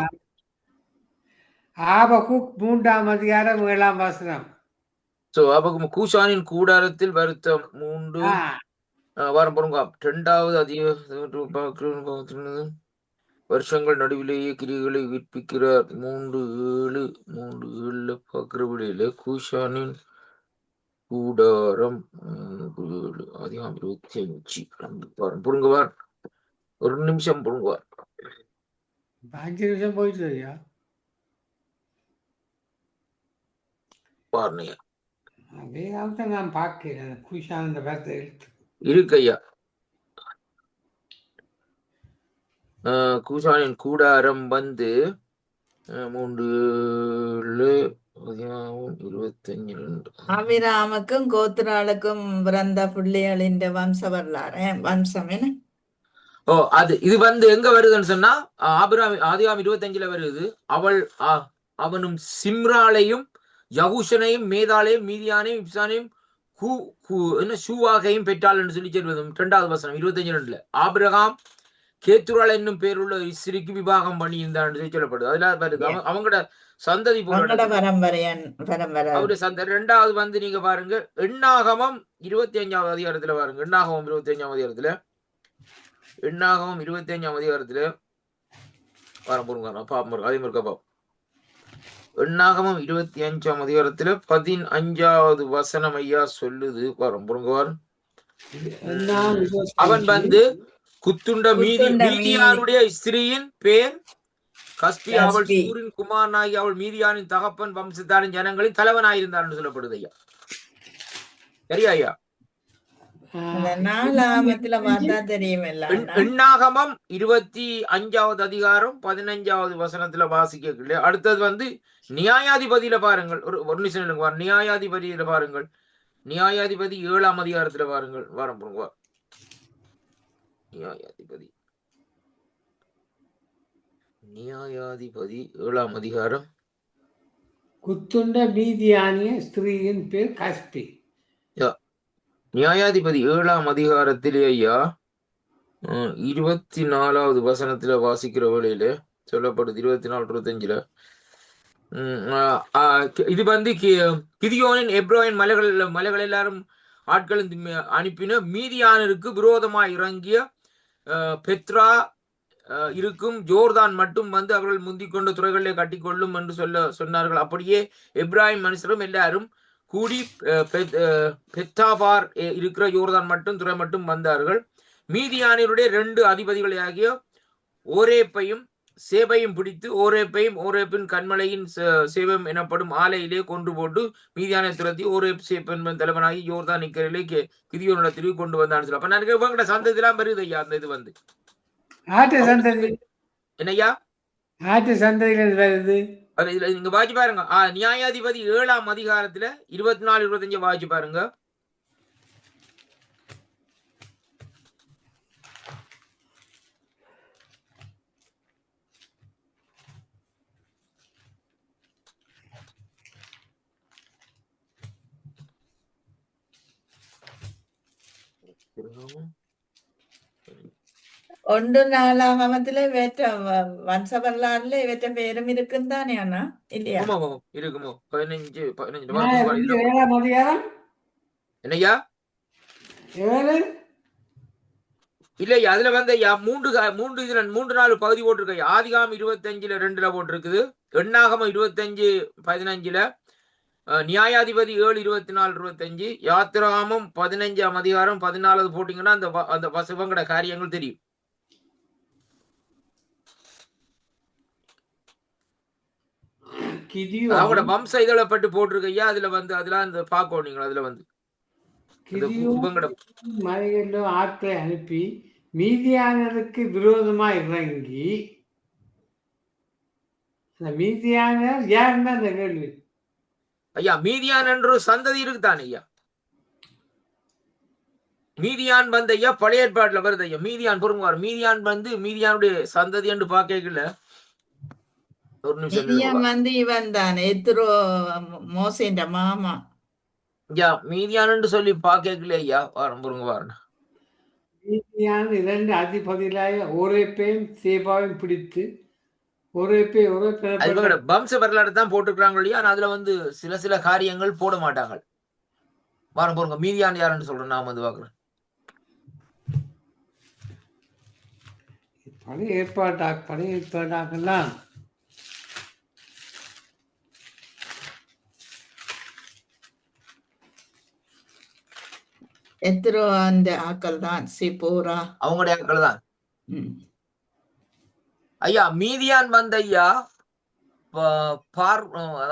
ஆபகுக் 3 அதிகாரம் 7 வசனம். ஆபகுக் கூஷானின் கூடாரத்தில் வருத்தம் 3 வாரம் பொருங்க 2வது அதிகாரம் வருஷங்கள் நடுவிலேயே கிரிகளை விற்பிக்கிறார். 3:7 பார்க்கிறபடியில கூஷானின் கூடாரம் 25 பொருங்குவார். ஒரு நிமிஷம் பொருங்குவார். 5 நிமிஷம் போயிட்டு ஐயா. பாருங்க வேதாமத்தை நான் பார்க்கிறேன். கூஷான் இந்த வார்த்தை எழுத்து இருக்கு ஐயா. கூஷானின் கூடாரம் வந்து 3:25 அபிராமுக்கும் கோத்திராளுக்கும் பிறந்த பிள்ளைகளின் வம்ச வரலாறு வம்சம் என்ன? அது இது வந்து எங்க வருதுன்னு சொன்னா ஆதியாகமம் 25 வருது. அவனும் சிம்ராலையும் யகுஷனையும் மேதாலையும் மீதியானையும் இப்சானையும் ஷூவாகையும் பெற்றாள் என்று சொல்லி சொல்வது 2வது வசனம் 25 ஆபிரகாம் கேத்துரால் என்னும் பேருள்ள இஸ்ரிக்கு விவாகம் பண்ணி இருந்தான் சொல்லப்படுது. அதுல வருது அவங்களோட சந்ததி அவருடைய சந்ததி. 2வது வந்து நீங்க பாருங்க எண்ணாகமம் 25வது அதிகாரத்துல பாருங்க. எண்ணாகமம் 25ஆம் அதிகாரத்துல வரம் பொருங்க பாப்போம். அதே மாதிரி பாப்போம். எண்ணாகமம் 25ஆம் அதிகாரத்துல 15வது வசனம் ஐயா சொல்லுது. வரம் பொருங்குவார். அவன் வந்து குத்துண்ட மீதியானுடைய ஸ்திரீயின் பேர் கஸ்பி. அவள் சூரின் குமாரனாகி அவள் மீதியானின் தகப்பன் வம்சத்தாரின் ஜனங்களின் தலைவனாயிருந்தார் என்று சொல்லப்படுது ஐயா. சரியா ஐயா? எண்ணாகமம் 25வது அதிகாரம் 15வது வசனத்துல வாசிக்க. அடுத்தது வந்து நியாயாதிபதியில பாருங்கள். ஒரு நிமிஷம் நியாயாதிபதியில பாருங்கள். நியாயாதிபதி 7ஆம் அதிகாரத்துல பாருங்கள். வாரம் போங்க. நியாயாதிபதி 7ஆம் அதிகாரம். குத்துண்ட மீதியானிய ஸ்திரீயின் பேர் கஸ்பி. நியாயாதிபதி 7ஆம் அதிகாரத்திலே ஐயா 24வது வசனத்துல வாசிக்கிற வேளையில சொல்லப்படுது. 24-25 இது வந்து கிதியோனின் எப்ரோயின் மலைகள் எல்லாரும் ஆட்கள் அனுப்பின மீதியானருக்கு விரோதமாய் இறங்கிய பெத்ரா இருக்கும் ஜோர்தான் மட்டும் வந்து அவர்கள் முந்திக் கொண்ட துறைகளிலே கட்டிக்கொள்ளும் என்று சொன்னார்கள். அப்படியே எப்ராஹிம் மனுஷரும் எல்லாரும் கூடி பெத்தாபார் இருக்கிற யோர்தான் மட்டும் துறை மட்டும் வந்தார்கள். மீதியானருடைய 2 அதிபதிகளாகிய ஓரேப்பையும் சேபையும் பிடித்து ஓரேப்பின் கண்மலையின் சேபம் எனப்படும் ஆலையிலே கொண்டு போட்டு மீதியான துரத்தி ஓரேப் சேப்பன் தலைவனாகி யோர்தான் நிக்கரையிலே கிதியோனிடத்திற்கு கொண்டு வந்தான்னு சொல்லி. அப்ப நான் இவங்கட சந்ததிலாம் வருது ஐயா. அந்த இது வந்து ஆட்டு சந்ததி என்னையா ஆட்டு சந்ததிகள் வருது. இதுல நீங்க வாசி பாருங்க. நியாயாதிபதி 7ஆம் அதிகாரத்துல 24-25 வாசி பாருங்க. ஒன்று நாளாகமத்துல இவற்ற வம்ச வரலாறுல இவற்ற பேரும் இருக்குன்னு தானே அண்ணா இல்லையா? இருக்குமோ 15 ஏழாம் அதிகாரம் என்னையா 7 இல்லையா அதுல வந்து 3-4 பகுதி போட்டிருக்க. ஆதிகாம் 25 2 போட்டிருக்குது. எண்ணாகமம் 25-15, நியாயாதிபதி 7-24-25, யாத்திராகமம் 15ஆம் அதிகாரம் 14 போட்டீங்கன்னா அந்த வசவங்கட காரியங்கள் தெரியும். அவங்களோட வம்ச இதழப்பட்டு போட்டிருக்கையா. அதுல வந்து அதெல்லாம் அந்த பார்க்கணும் நீங்கள். அதுல வந்து மலைகளில் ஆட்களை அனுப்பி மீதியானருக்கு விரோதமா இறங்கி மீதியானர் யாருன்னா அந்த கேள்வி ஐயா. மீதியான் என்ற சந்ததி இருக்குதானே ஐயா. மீதியான் வந்து ஐயா பழைய ஏற்பாட்டுல வருது ஐயா. மீதியான் பொருங்குவார். மீதியான் வந்து மீதியானுடைய சந்ததி என்று பார்க்கல. ஒரு நிமிஷம் வந்து இவன் தான் எத்ரோ மோசேண்ட மாமா. ஐயா மீதியான்னு சொல்லி பார்க்கல ஐயா. வாரம் பொருங்க வாரன். மீதியான் 2 அதிபதிகளாக ஓரேப்பையும் சேபாவையும் பிடித்து வம்ச வரலாறு தான் போட்டுக்கிறாங்க இல்லையா. அதுல வந்து சில காரியங்கள் போட மாட்டாங்க. வாரம் போருங்க. மீதியான் யாருன்னு சொல்றேன். நான் வந்து பாக்குறேன். பழைய ஏற்பாட்டாக்கெல்லாம் எத்ரோ அந்த ஆக்கள் தான் சிப்போரா அவங்களுடைய ஆக்கள் தான் ஐயா. மீதியான் வந்து ஐயா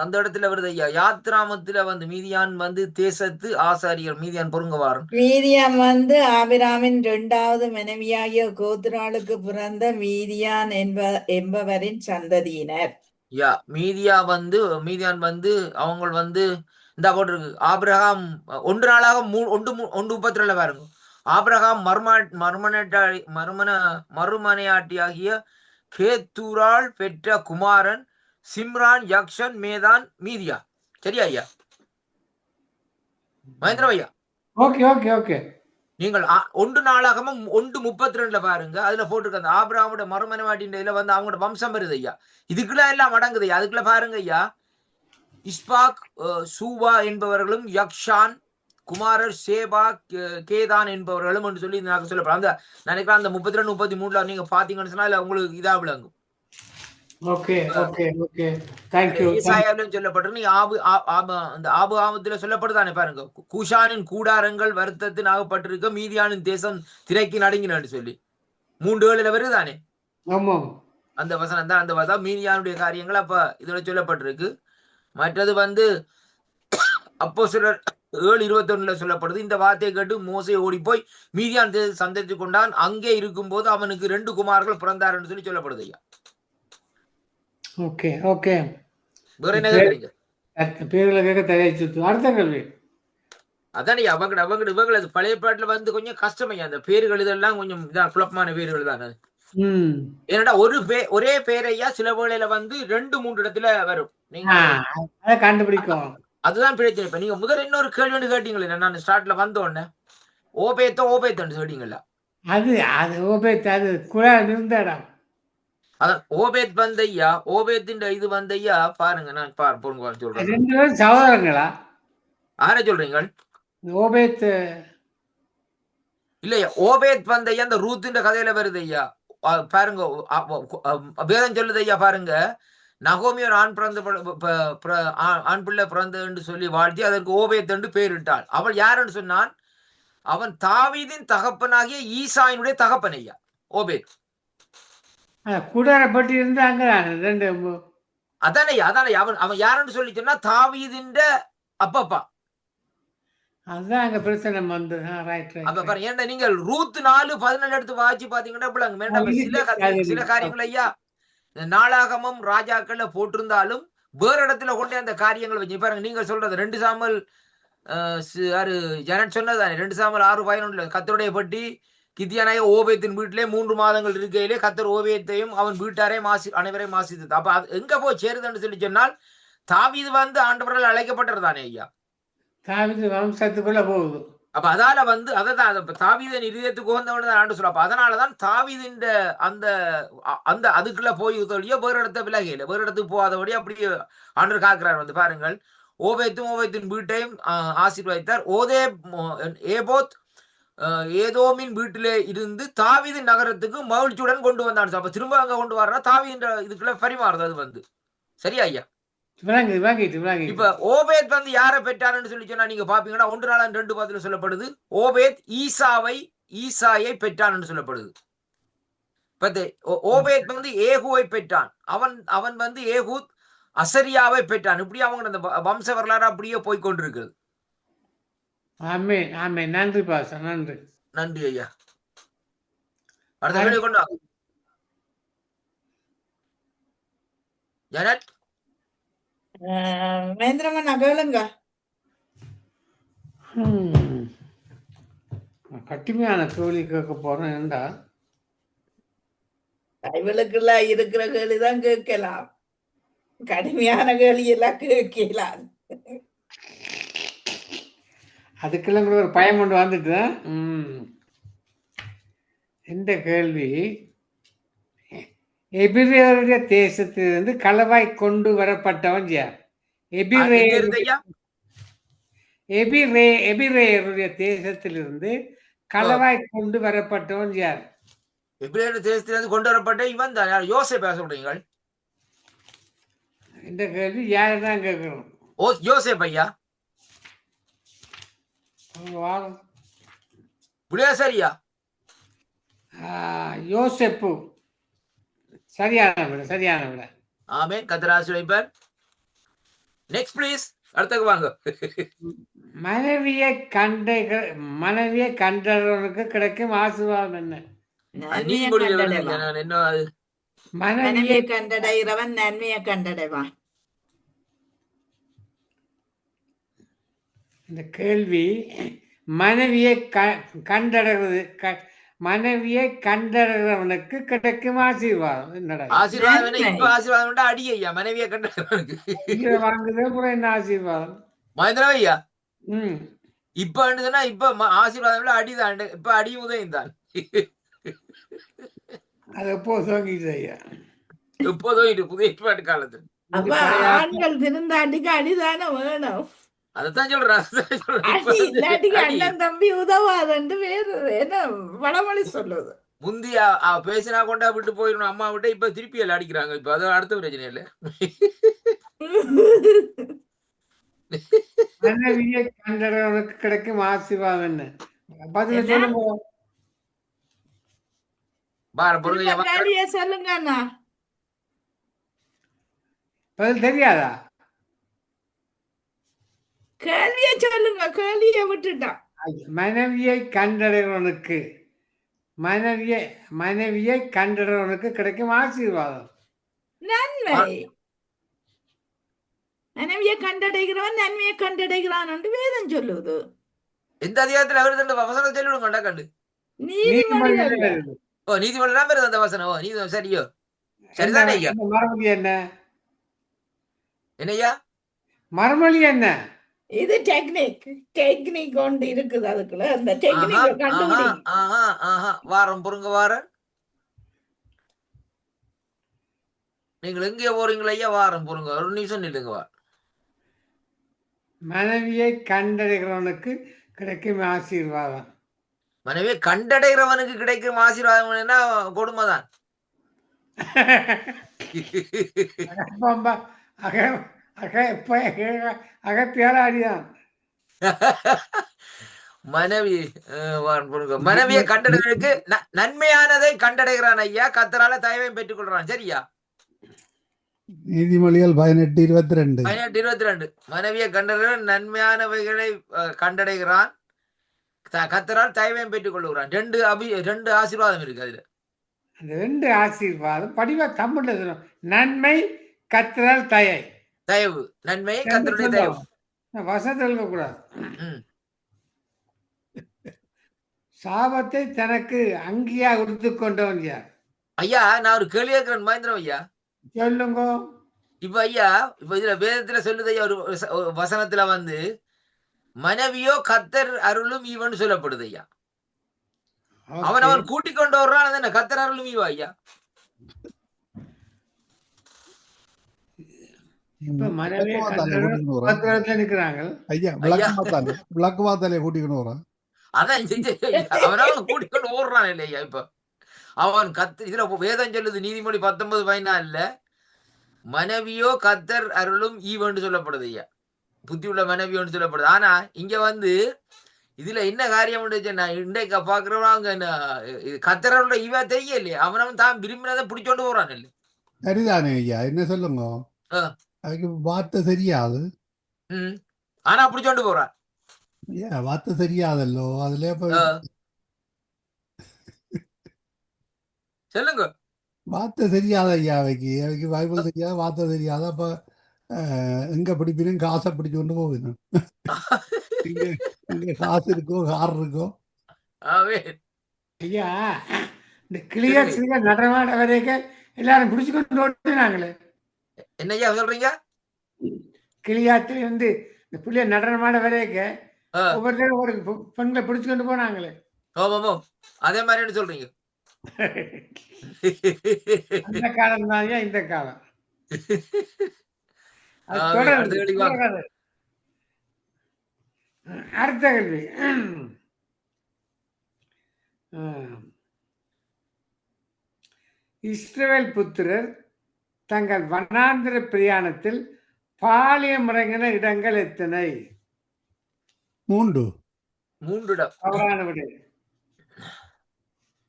அந்த இடத்துல வருது ஐயா. யாத்ராமத்துல வந்து மீதியான் வந்து தேசத்து ஆசாரியர். மீதியான் பொருங்க வாரம். மீதியான் வந்து ஆபிராமின் 2வது மனைவியாகிய கோத்ராளுக்கு பிறந்த மீதியான் என்பவரின் சந்ததியினர். யா மீதியான் வந்து அவங்க வந்து இந்த போட்டிருக்கு. ஆபிரகாம் 1 நாளாக 1:32 பாருங்க. ஆபிரகாம் மறுமனையாட்டியாகிய கேத்தூரால் பெற்ற குமாரன் சிம்ரான், யக்ஷன், மேதான், மீதியா. சரியா ஐயா? மகேந்திர ஐயா. ஓகே. நீங்கள் 1 நாளாகமும் 1:32 பாருங்க. அதுல போட்டிருக்க அந்த ஆபிரகாமோட மறுமனையாட்டின் இதுல வந்து அவங்களோட வம்சம் வருது ஐயா. இதுக்குள்ள எல்லாம் அடங்குது ஐயா. அதுக்குள்ள பாருங்க ஐயா. இஸ்பாக், சூவா என்பவர்களும் யக்ஷான் குமாரர் சேபா, கேதான் என்பவர்களும் என்று சொல்லி சொல்லப்படும். அந்த நினைக்கிறேன் அந்த 32-33 நீங்க பாத்தீங்கன்னு சொன்னா உங்களுக்கு இதா விளங்கும். சொல்லப்பட்டிருக்கு. அந்த ஆபுகாமத்துல சொல்லப்படுதானே பாருங்க. கூஷானின் கூடாரங்கள் வருத்தத்தின் ஆகப்பட்டிருக்க மீதியானின் தேசம் திரைக்கு நடுங்கினு சொல்லி 3:7 வருதானே அந்த வசனம் தான். அந்த வசனம் மீதியானுடைய காரியங்கள் அப்ப இதுல சொல்லப்பட்டிருக்கு. மற்றது வந்து அப்போஸ்தலர் 7:21 சொல்லப்படுது. இந்த வார்த்தையை கேட்டு மோசே ஓடி போய் மீதியான் சந்தரித்து கொண்டான். அங்கே இருக்கும் போது அவனுக்கு 2 குமார்கள் பிறந்தார் என்று சொல்லி சொல்லப்படுது ஐயா. வேற என்ன கேட்கறீங்க? பேர்ல கேட்க தயாரிச்சு அடுத்த கேள்வி. அதானே இவங்களை பழைய பாட்டுல வந்து கொஞ்சம் கஷ்டமையா அந்த பேர்கள் இதெல்லாம் கொஞ்சம் இதான் குழப்பமான பேர்கள் தானே. ஏன்னா ஒரே பேரையா சில வேளையில வந்து 2-3 இடத்துல வரும். நீங்க அதை கண்டுபிடிக்கும். அதுதான் பிரச்சனை. இப்ப நீங்க முதல் இன்னொரு கேள்வி கேட்டீங்களே, நான் ஸ்டார்ட்ல வந்த உடனே ஓபேத்தன்னு சொல்லிட்டீங்களா? அது ஓபேத், அது குழா இருந்த இடம். அதான் ஓபேத் வந்தையா, ஓபேத்தின் இது வந்தையா பாருங்க. நான் சொல்றேன். 2 பேரும் சகோதரங்களா? யார சொல்றீங்க? ஓபேத் இல்லையா, ஓபேத் வந்தையா அந்த ரூத்தின் கதையில வருது ஐயா. பாருங்க, வேதம் சொல்லுது ஐயா. பாருங்க, நகோமி ஒரு ஆண் பிள்ளை பிறந்த என்று சொல்லி வாழ்த்தி அதற்கு ஓபேத் என்று பெயரிட்டாள். அவள் யாருன்னு சொன்னான்? அவன் தாவீதின் தகப்பனாகிய ஈசாயினுடைய தகப்பன் ஐயா ஓபேத். குடாரப்பட்டி இருந்து அங்கதான் 2. அதானே அவன் யாருன்னு சொல்லி சொன்னா தாவீதின் அப்பப்பா. அதுதான் அங்க பிரச்சனை வந்து. அப்ப பாருங்க, ஏன்னா நீங்கள் ரூத் 4:17 எடுத்து வாசி பாத்தீங்கன்னா சில காரியங்கள் ஐயா நாளாகமும் ராஜாக்கள்ல போட்டிருந்தாலும் வேற இடத்துல கொண்டே அந்த காரியங்கள் வச்சு பாருங்க. நீங்க சொல்றது 2 சாமுவேல் ஜனட் சொன்னதானே 2 சாமுவேல் 6:11 கர்த்தருடைய பட்டி கித்தியானாய ஓபேத்தின் வீட்டிலே 3 மாதங்கள் இருக்கையிலே கர்த்தர் ஓபேத்தையும் அவன் வீட்டாரையும் அனைவரையும் ஆசித்தது. அப்ப அது எங்க போய் சேருதுன்னு சொல்லி சொன்னால் தாவீது வந்து ஆண்டவரால் அழைக்கப்பட்டதுதானே ஐயா. தாவீது வம்சத்துக்குள்ள போகுது. அப்ப அதால வந்து அதான் தாவீதின் இதயத்துக்கு உகந்தவன் தான் ஆண்டு சொல்ல. அதனாலதான் தாவீதின் அந்த அதுக்குள்ள போய் உதவியோ வேறு இடத்த விலகையில வேறு இடத்துக்கு போகாதபடி அப்படியே ஆண்டு காக்கிறார். வந்து பாருங்கள், ஓபேத்தின் வீட்டையும் ஆசீர்வதித்தார். ஏபோத் ஏதோமின் வீட்டிலே இருந்து தாவீதின் நகரத்துக்கு மகிழ்ச்சியுடன் கொண்டு வந்தான். அப்ப திரும்ப அங்க கொண்டு வர்றா தாவீதின் இதுக்குள்ள பரிமாறுது. அது வந்து சரியா ஐயா? இப்ப ஓபேத் வந்து யாரை பெற்றான்னு சொல்லி சொன்னா நீங்க பாப்பீங்கன்னா 1 நாளாகமம் 2:10 சொல்லப்படுது. ஓபேத் ஈசாயை பெற்றான்னு சொல்லப்படுது. ஓபேத் வந்து ஏகூவை பெற்றான். அவன் வந்து ஏகூத் அசரியாவை பெற்றான். இப்படி அவங்க அந்த வம்ச வரலாறு அப்படியே போய்கொண்டிருக்கிறது. நன்றி பாச, நன்றி. நன்றி ஐயா. அடுத்த கேள்வி கொண்டு வா ஜனட். மகேந்திரமண்ணா கேளுங்க. கட்டுமையான கேள்வி கேட்க போறேன். ஏண்டா இவளுக்குள்ள இருக்கிற கேள்விதான் கேட்கலாம், கடுமையான கேள்வி எல்லாம் கேட்கலாம். அதுக்கெல்லாம் கூட ஒரு பயம் கொண்டு வந்துட்டு. இந்த கேள்வி, எபிரேயருடைய தேசத்திலிருந்து களவாய் கொண்டு வரப்பட்டவன் யார்? எபிரேயருடைய தேசத்திலிருந்து களவாய் கொண்டு வரப்பட்டவன் யார்? எபிரேயர் தேசத்திலிருந்து கொண்டு வரப்பட்ட இவன் தான். யோசேப்பு பேச முடியுங்க. இந்த கேள்வி யாரு தான் கேட்கணும்? யோசேப்பு ஐயா. சரியா? யோசேப்பு சரியான விட. ஆமென். கர்த்தர் ஆசீர்வதிப்பார். Next please. அடுத்தது வாங்க. மனைவியை கண்டவனுக்கு கிடைக்கும் ஆசீர்வாதம் என்ன? மனைவியை கண்டடைகிறவன் நன்மையை கண்டடைவான். இந்த கேள்வி மனைவியை கண்டறவனுக்கு கிடைக்கும் ஆசீர்வாதம் என்னடா? ஆசீர்வாதம் இப்ப ஆசீர்வாதம் அடி ஐயா. மனைவியை கண்டறவனுக்கு வாங்குதே கூட என்ன ஆசீர்வாதம் மகேந்திரா ஐயா? இப்ப இப்ப ஆசீர்வாதம் அடிதான். இப்ப அடி உதயம் தான். அது எப்போ தோங்கிட்டு ஐயா? எப்போ தோங்கிட்டு புதிய ஏற்பாட்டு காலத்தில். ஆண்கள் திருந்தாண்டிக்கு அடிதானே வேணும். அதத்தான் சொல்றேன். அண்ணன் தம்பி உதவாதண்டு வேறு என்ன வடமொழி சொல்லுது. முந்தைய பேசினா கொண்டா விட்டு போயிடணும் அம்மா விட்டு. இப்ப திருப்பி எல்லாம் அடிக்கிறாங்க. இப்ப அது அடுத்த பிரச்சனை இல்ல. மனைவியை கண்டறவனுக்கு கிடைக்கும் ஆசீர்வாதம் என்ன? பதில் சொல்லுங்க. சொல்லுங்க அண்ணா. பதில் தெரியாதா? கேள்வியை சொல்லுங்க. கேள்வியை விட்டுட்டான். மனைவியை கண்டறவனுக்கு கிடைக்கும் ஆசீர்வாதம் நன்மை. மனைவியை கண்டடைகிறவன் நன்மையை கண்டடைகிறான் என்று வேதம் சொல்லுது. எந்த அதிகாரத்துல வருது வசனம் சொல்லிவிடுங்க கண்டு. நீதிமொழிகள் நீதிமொழியில வருது. ஓ நீதிமன்றம் தான் வருது அந்த வசனம். ஓ நீதி சரியோ சரிதானே ஐயா? என்ன மறுமொழி என்ன? என்னய்யா? மறுமொழி என்ன? இது டெக்னிக் ஒன்று இருக்குது அதுக்குள்ள அந்த ஆஹா டெக்னிக்கை ஆஹா கண்டுபிடி. ஆஹா ஆஹா வாரம் பொறுங்க வாரம். நீங்கள் எங்கே போறீங்களா ஐயா? வாரம் பொறுங்க ஒரு நிமிஷம் நில்லுங்க வா. மனைவியை கண்டடைகிறவனுக்கு கிடைக்கும் ஆசீர்வாதம். மனைவியை கண்டடைகிறவனுக்கு கிடைக்கும் ஆசீர்வாதம் என்ன கொடுமைதான். அகப்பியாலாடிதான் மனைவி மனைவியை கண்டடைவதற்கு நன்மையானதை கண்டடைகிறான் ஐயா. கத்தரால தயவையும் பெற்றுக் கொள்றான். சரியா? நீதிமொழிகள் 18:22. 18:22. மனைவியை கண்டடைகிற நன்மையானவைகளை கண்டடைகிறான், கத்தரால் தயவையும் பெற்றுக் கொள்ளுகிறான். ரெண்டு ஆசீர்வாதம் இருக்கு அதுல. அந்த 2 ஆசீர்வாதம் படிவா தமிழ்ல சொல்லணும். நன்மை கத்தரால் தயவு. நன்மை கத்தருடைய தயவு. வசதி கூடாது. சாபத்தை தனக்கு அங்கியா உடுத்து கொண்டவன் யார்? ஐயா நான் ஒரு கேள்வி கேட்கிறேன் மகேந்திரம் ஐயா. சொல்லுங்க. இப்ப ஐயா இதுல வேதத்துல சொல்லுது ஐயா, ஒரு வசனத்துல மனைவியோ கத்தர் அருளும் ஈவன் சொல்லப்படுது ஐயா. அவன் கூட்டிக் கொண்டு வர்றான். என்ன கத்தர் அருளும் ஈவா ஐயா? இப்ப மனைவியை நிக்கிறாங்க ஐயா. விளக்குமாத்தாலே கூட்டிக்கணும் வரான். அதான் அவனால கூட்டிக்கொண்டு ஓடுறான் இல்லையா? இப்ப அவன் இதுல வேதம் சொல்லுது நீதிமொழி 19:14 மனைவியோ கத்தர் அருளும் ஈவன் சொல்லப்படுது ஐயா. புத்தி உள்ள மனைவியோன்னு சொல்லப்படுது. ஆனா இங்க இதுல என்ன காரியம் இன்றைக்கு பாக்குறவங்க கத்தரோட ஈவா தெரிய இல்லையா? அவனவன் தான் விரும்பினதை பிடிச்சோண்டு போறான் இல்ல. சரிதானே ஐயா? என்ன சொல்லுங்க, அதுக்கு வார்த்தை சரியாது. ஆனா பிடிச்சோண்டு போறான். வார்த்தை சரியாதல்லோ அதுல சொல்லுங்க. வார்த்தை தெரியாத ஐயா. அவைக்கு பைபிள் தெரியாத, வார்த்தை தெரியாத. அப்ப எங்க பிடிப்பினும் காசை பிடிச்சு கொண்டு போகணும். இங்க காசு இருக்கோ கார் இருக்கோ. ஐயா இந்த கிளியர் நடமாட வரைக்கும் எல்லாரும் பிடிச்சு கொண்டு ஓடுனாங்களே. என்னய்யா சொல்றீங்க? கிளியாத்துல இந்த புள்ளிய நடனமாட வரைக்கும் ஒவ்வொருத்தரும் ஒரு பெண்களை பிடிச்சு கொண்டு போனாங்களே. அதே மாதிரி சொல்றீங்க. அந்த காலம் தான் இந்த காலம். அடுத்த கேள்வி. இஸ்ரவேல் புத்திரர் தங்கள் வனாந்திர பிரயாணத்தில் பாலியம் இறங்கின இடங்கள் எத்தனை? 3 இடம். தவறான விடை.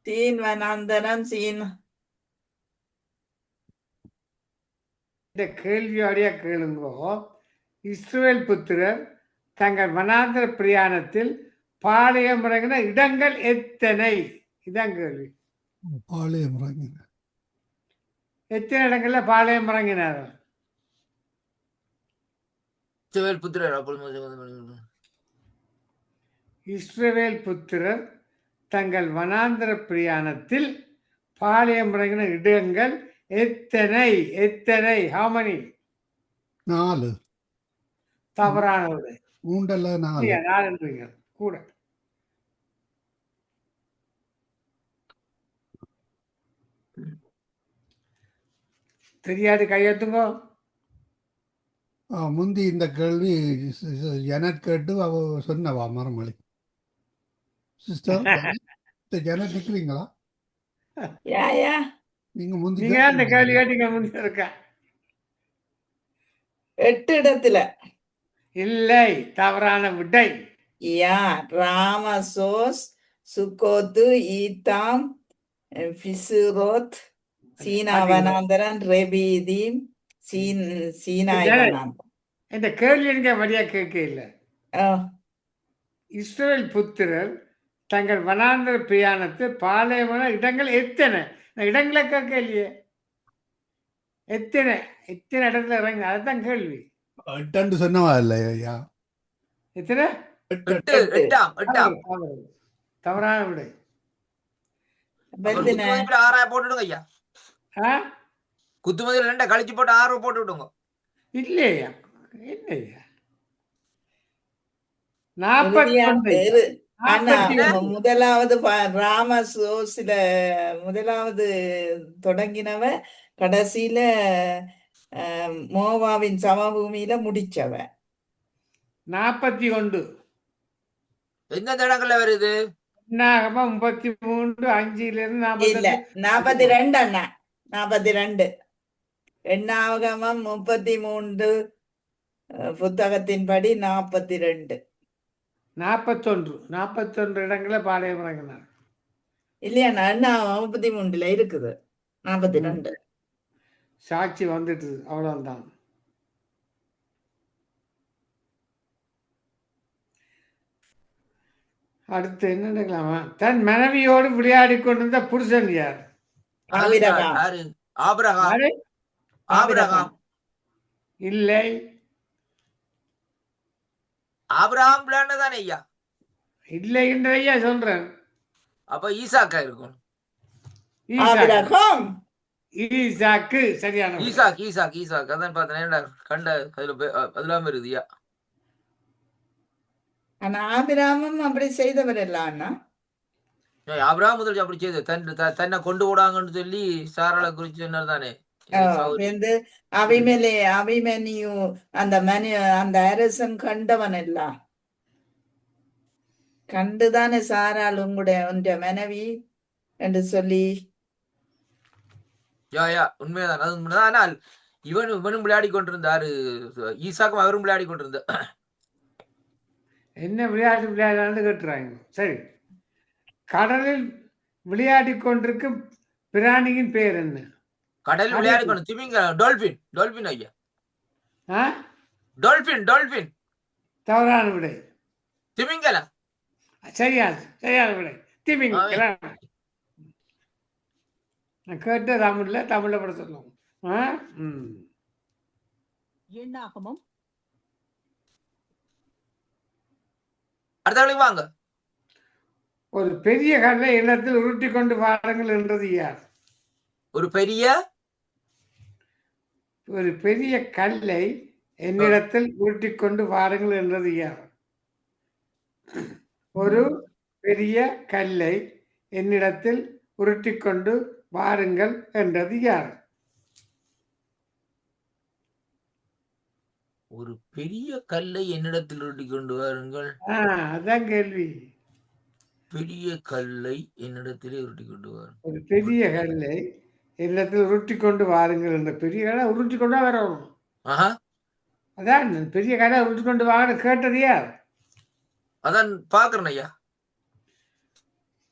சீன் வனாந்தரம் சீன். இந்த கேள்வியோடைய கேளுங்கோ. இஸ்ரவேல் புத்திரர் தங்கள் வனாந்திர பிரயாணத்தில் பாளையம் இறங்கின இடங்கள் எத்தனை? இதான் கேள்வி. பாளையம் இறங்கின எத்தனை இடங்கள்ல பாளையம் இறங்கினார்கள்? இஸ்ரவேல் புத்திரர் தங்கள் வனாந்திர பிரயாணத்தில் பாளையம் இறங்கின இடங்கள் எத்தனை? எத்தனை? how many? 4. தவறானது. 3 அல்ல 4 கூட. தெரியாது கையெழுத்துங்கோ. முந்தி இந்த கேள்வி ஜனட் கேட்டு அவ சொன்னவா மரமொழி. Sister Janet நிக்கிறீங்களா? நீங்க முந்தி அந்த கேள்வி கேட்டீங்க. முந்தி இருக்க 8 இடத்துல இல்லை. தவறான விடை. ராமசோஸ், சுக்கோத்து, ஈத்தாம், பிசுரோத், சீனா வனாந்தரம், ரெபீதீம், சீனாய் வனாந்தரம். இந்த கேள்வி எனக்கு வழியா கேட்க இல்லை. இஸ்ரவேல் புத்திரர் தங்கள் வனாந்தர பிரயாணத்தில் பாளையமான இடங்கள் எத்தனை? இடங்களை கேட்க இல்லையே. எத்தனை எத்தனை இடத்துல இறங்க, அதுதான் கேள்வி. 8 சொன்னவா இல்லையா? எத்தனை? எட்டு எட்டாம் எட்டாம் தவறு. தவறான விடை. அப்ப அப்ப எத்தனை? குத்துமதிப்புல 6 போட்டுடுங்க ஐயா. ஆ? குத்துமதியில 2 கழிச்சு போட்டு 6 போட்டு விடுங்க. இல்லையா? என்னய்யா? இறுதியா 41. அண்ணா 41. முதலாவது ராம சோசில முதலாவது தொடங்கினவ கடைசியில மோவாவின் சமபூமியில முடிச்சவ. 41. எந்தெந்த இடங்கள்ல வருது? என்னாகம 33 5 இல்ல 42 அண்ணா 42 எண்ணாகமம் 33 புத்தகத்தின்படி 42 41 இடங்களை பாளையம் இறங்கினார். இல்லையா அண்ணா 33 இருக்குது 42. சாட்சி வந்துட்டு அவ்வளவுதான். அடுத்து என்ன நினைக்கலாமா? தன் மனைவியோடு விளையாடி கொண்டிருந்த புருஷன் யார்? ஆபிரகாம். யாரு? ஆபிரகாம். யாரு? ஆபிரகாம். இல்லை. ஆபிரகாம் பிளான் தானே ஐயா? இல்லை என்று ஐயா சொல்றேன். அப்ப ஈசாக்கா இருக்கும். ஆபிரகாம். ஈசாக்கு சரியான விடை. ஈசாக் ஈசாக் ஈசாக் அதான் பார்த்தேன். கண்ட அதெல்லாம் வருதுயா. ஆனா ஆபிராமும் அப்படி செய்தவர் இல்ல அண்ணா. ஆபிரகாம் முதல் அப்படி செய்து தன்னை கொண்டு போடாங்கன்னு சொல்லி சாராளை குறிச்சு சொன்னார் தானே. வந்து அபிமன்யு அந்த அரசன் கண்டவன் இல்ல, கண்டுதானே சாராள் உங்களுடைய மனைவி என்று சொல்லி. உண்மைதான், அது உண்மைதான். ஆனால் இவனும் விளையாடி கொண்டிருந்தாரு, ஈசாக்கும் அவரும் விளையாடி கொண்டிருந்தார். என்ன விளையாடான்னு கேட்டுறாங்க. சரி, கடலில் விளையாடி கொண்டிருக்கும் பிராணியின் பெயர் என்ன? கடலில் விளையாடி கொண்டு திமிங்க டால்பின். டால்பின் ஐயா. டால்பின். தவறான விடை. திமிங்கல. சரியான விடை திமிங்கல. நான் கேட்ட தமிழ்ல பட சொல்லுவோம். எண்ணாகமம் அடுத்த வாங்க. ஒரு பெரிய கல்லை எண்ணத்தில் உருட்டி கொண்டு வாருங்கள் என்றது யார்? ஒரு பெரிய கல்லை என்னிடத்தில் உருட்டி கொண்டு வாருங்கள் என்றது யார்? ஒரு பெரிய கல்லை என்னிடத்தில் உருட்டி கொண்டு வாருங்கள் என்றது யார்? ஒரு பெரிய கல்லை என்னிடத்தில் உருட்டி கொண்டு வாருங்கள். அதான் கேள்வி. பெரிய கல்லை என்னிடத்திலே உருட்டி கொண்டு வாருங்கள். ஒரு பெரிய கல்லை என்னிடத்தில் உருட்டி கொண்டு வாருங்கள் என்ற பெரிய கல்லை உருட்டி கொண்டா வரணும். அதான் பெரிய கல்லை உருட்டி கொண்டு வாங்க கேட்டது யார்? அதான் பாக்குறேன் ஐயா.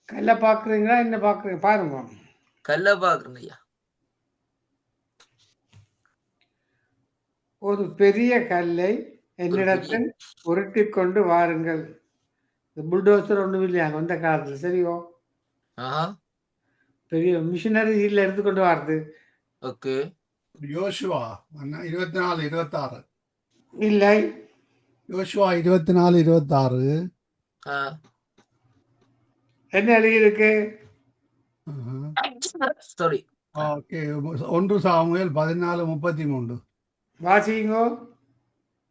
கல்லை பாக்குறீங்களா என்ன பாக்குறீங்க? பாருங்க. கல்லை பாக்குறேன் ஐயா. ஒரு பெரிய கல்லை என்னிடத்தில் உருட்டி கொண்டு வாருங்கள். புல்டோசர் ஒண்ணும் இல்லையாங்க அந்த காலத்துல. சரியோ, பெரிய மிஷினரி இல்ல எடுத்துக்கொண்டு வாருது. ஓகே. யோசுவா 24-26 இல்லை. யோசுவா 24-26 என்ன எழுதி இருக்கு? சாரி. ஓகே. 1 சாமுவேல் 14:33 வாசிங்கோ.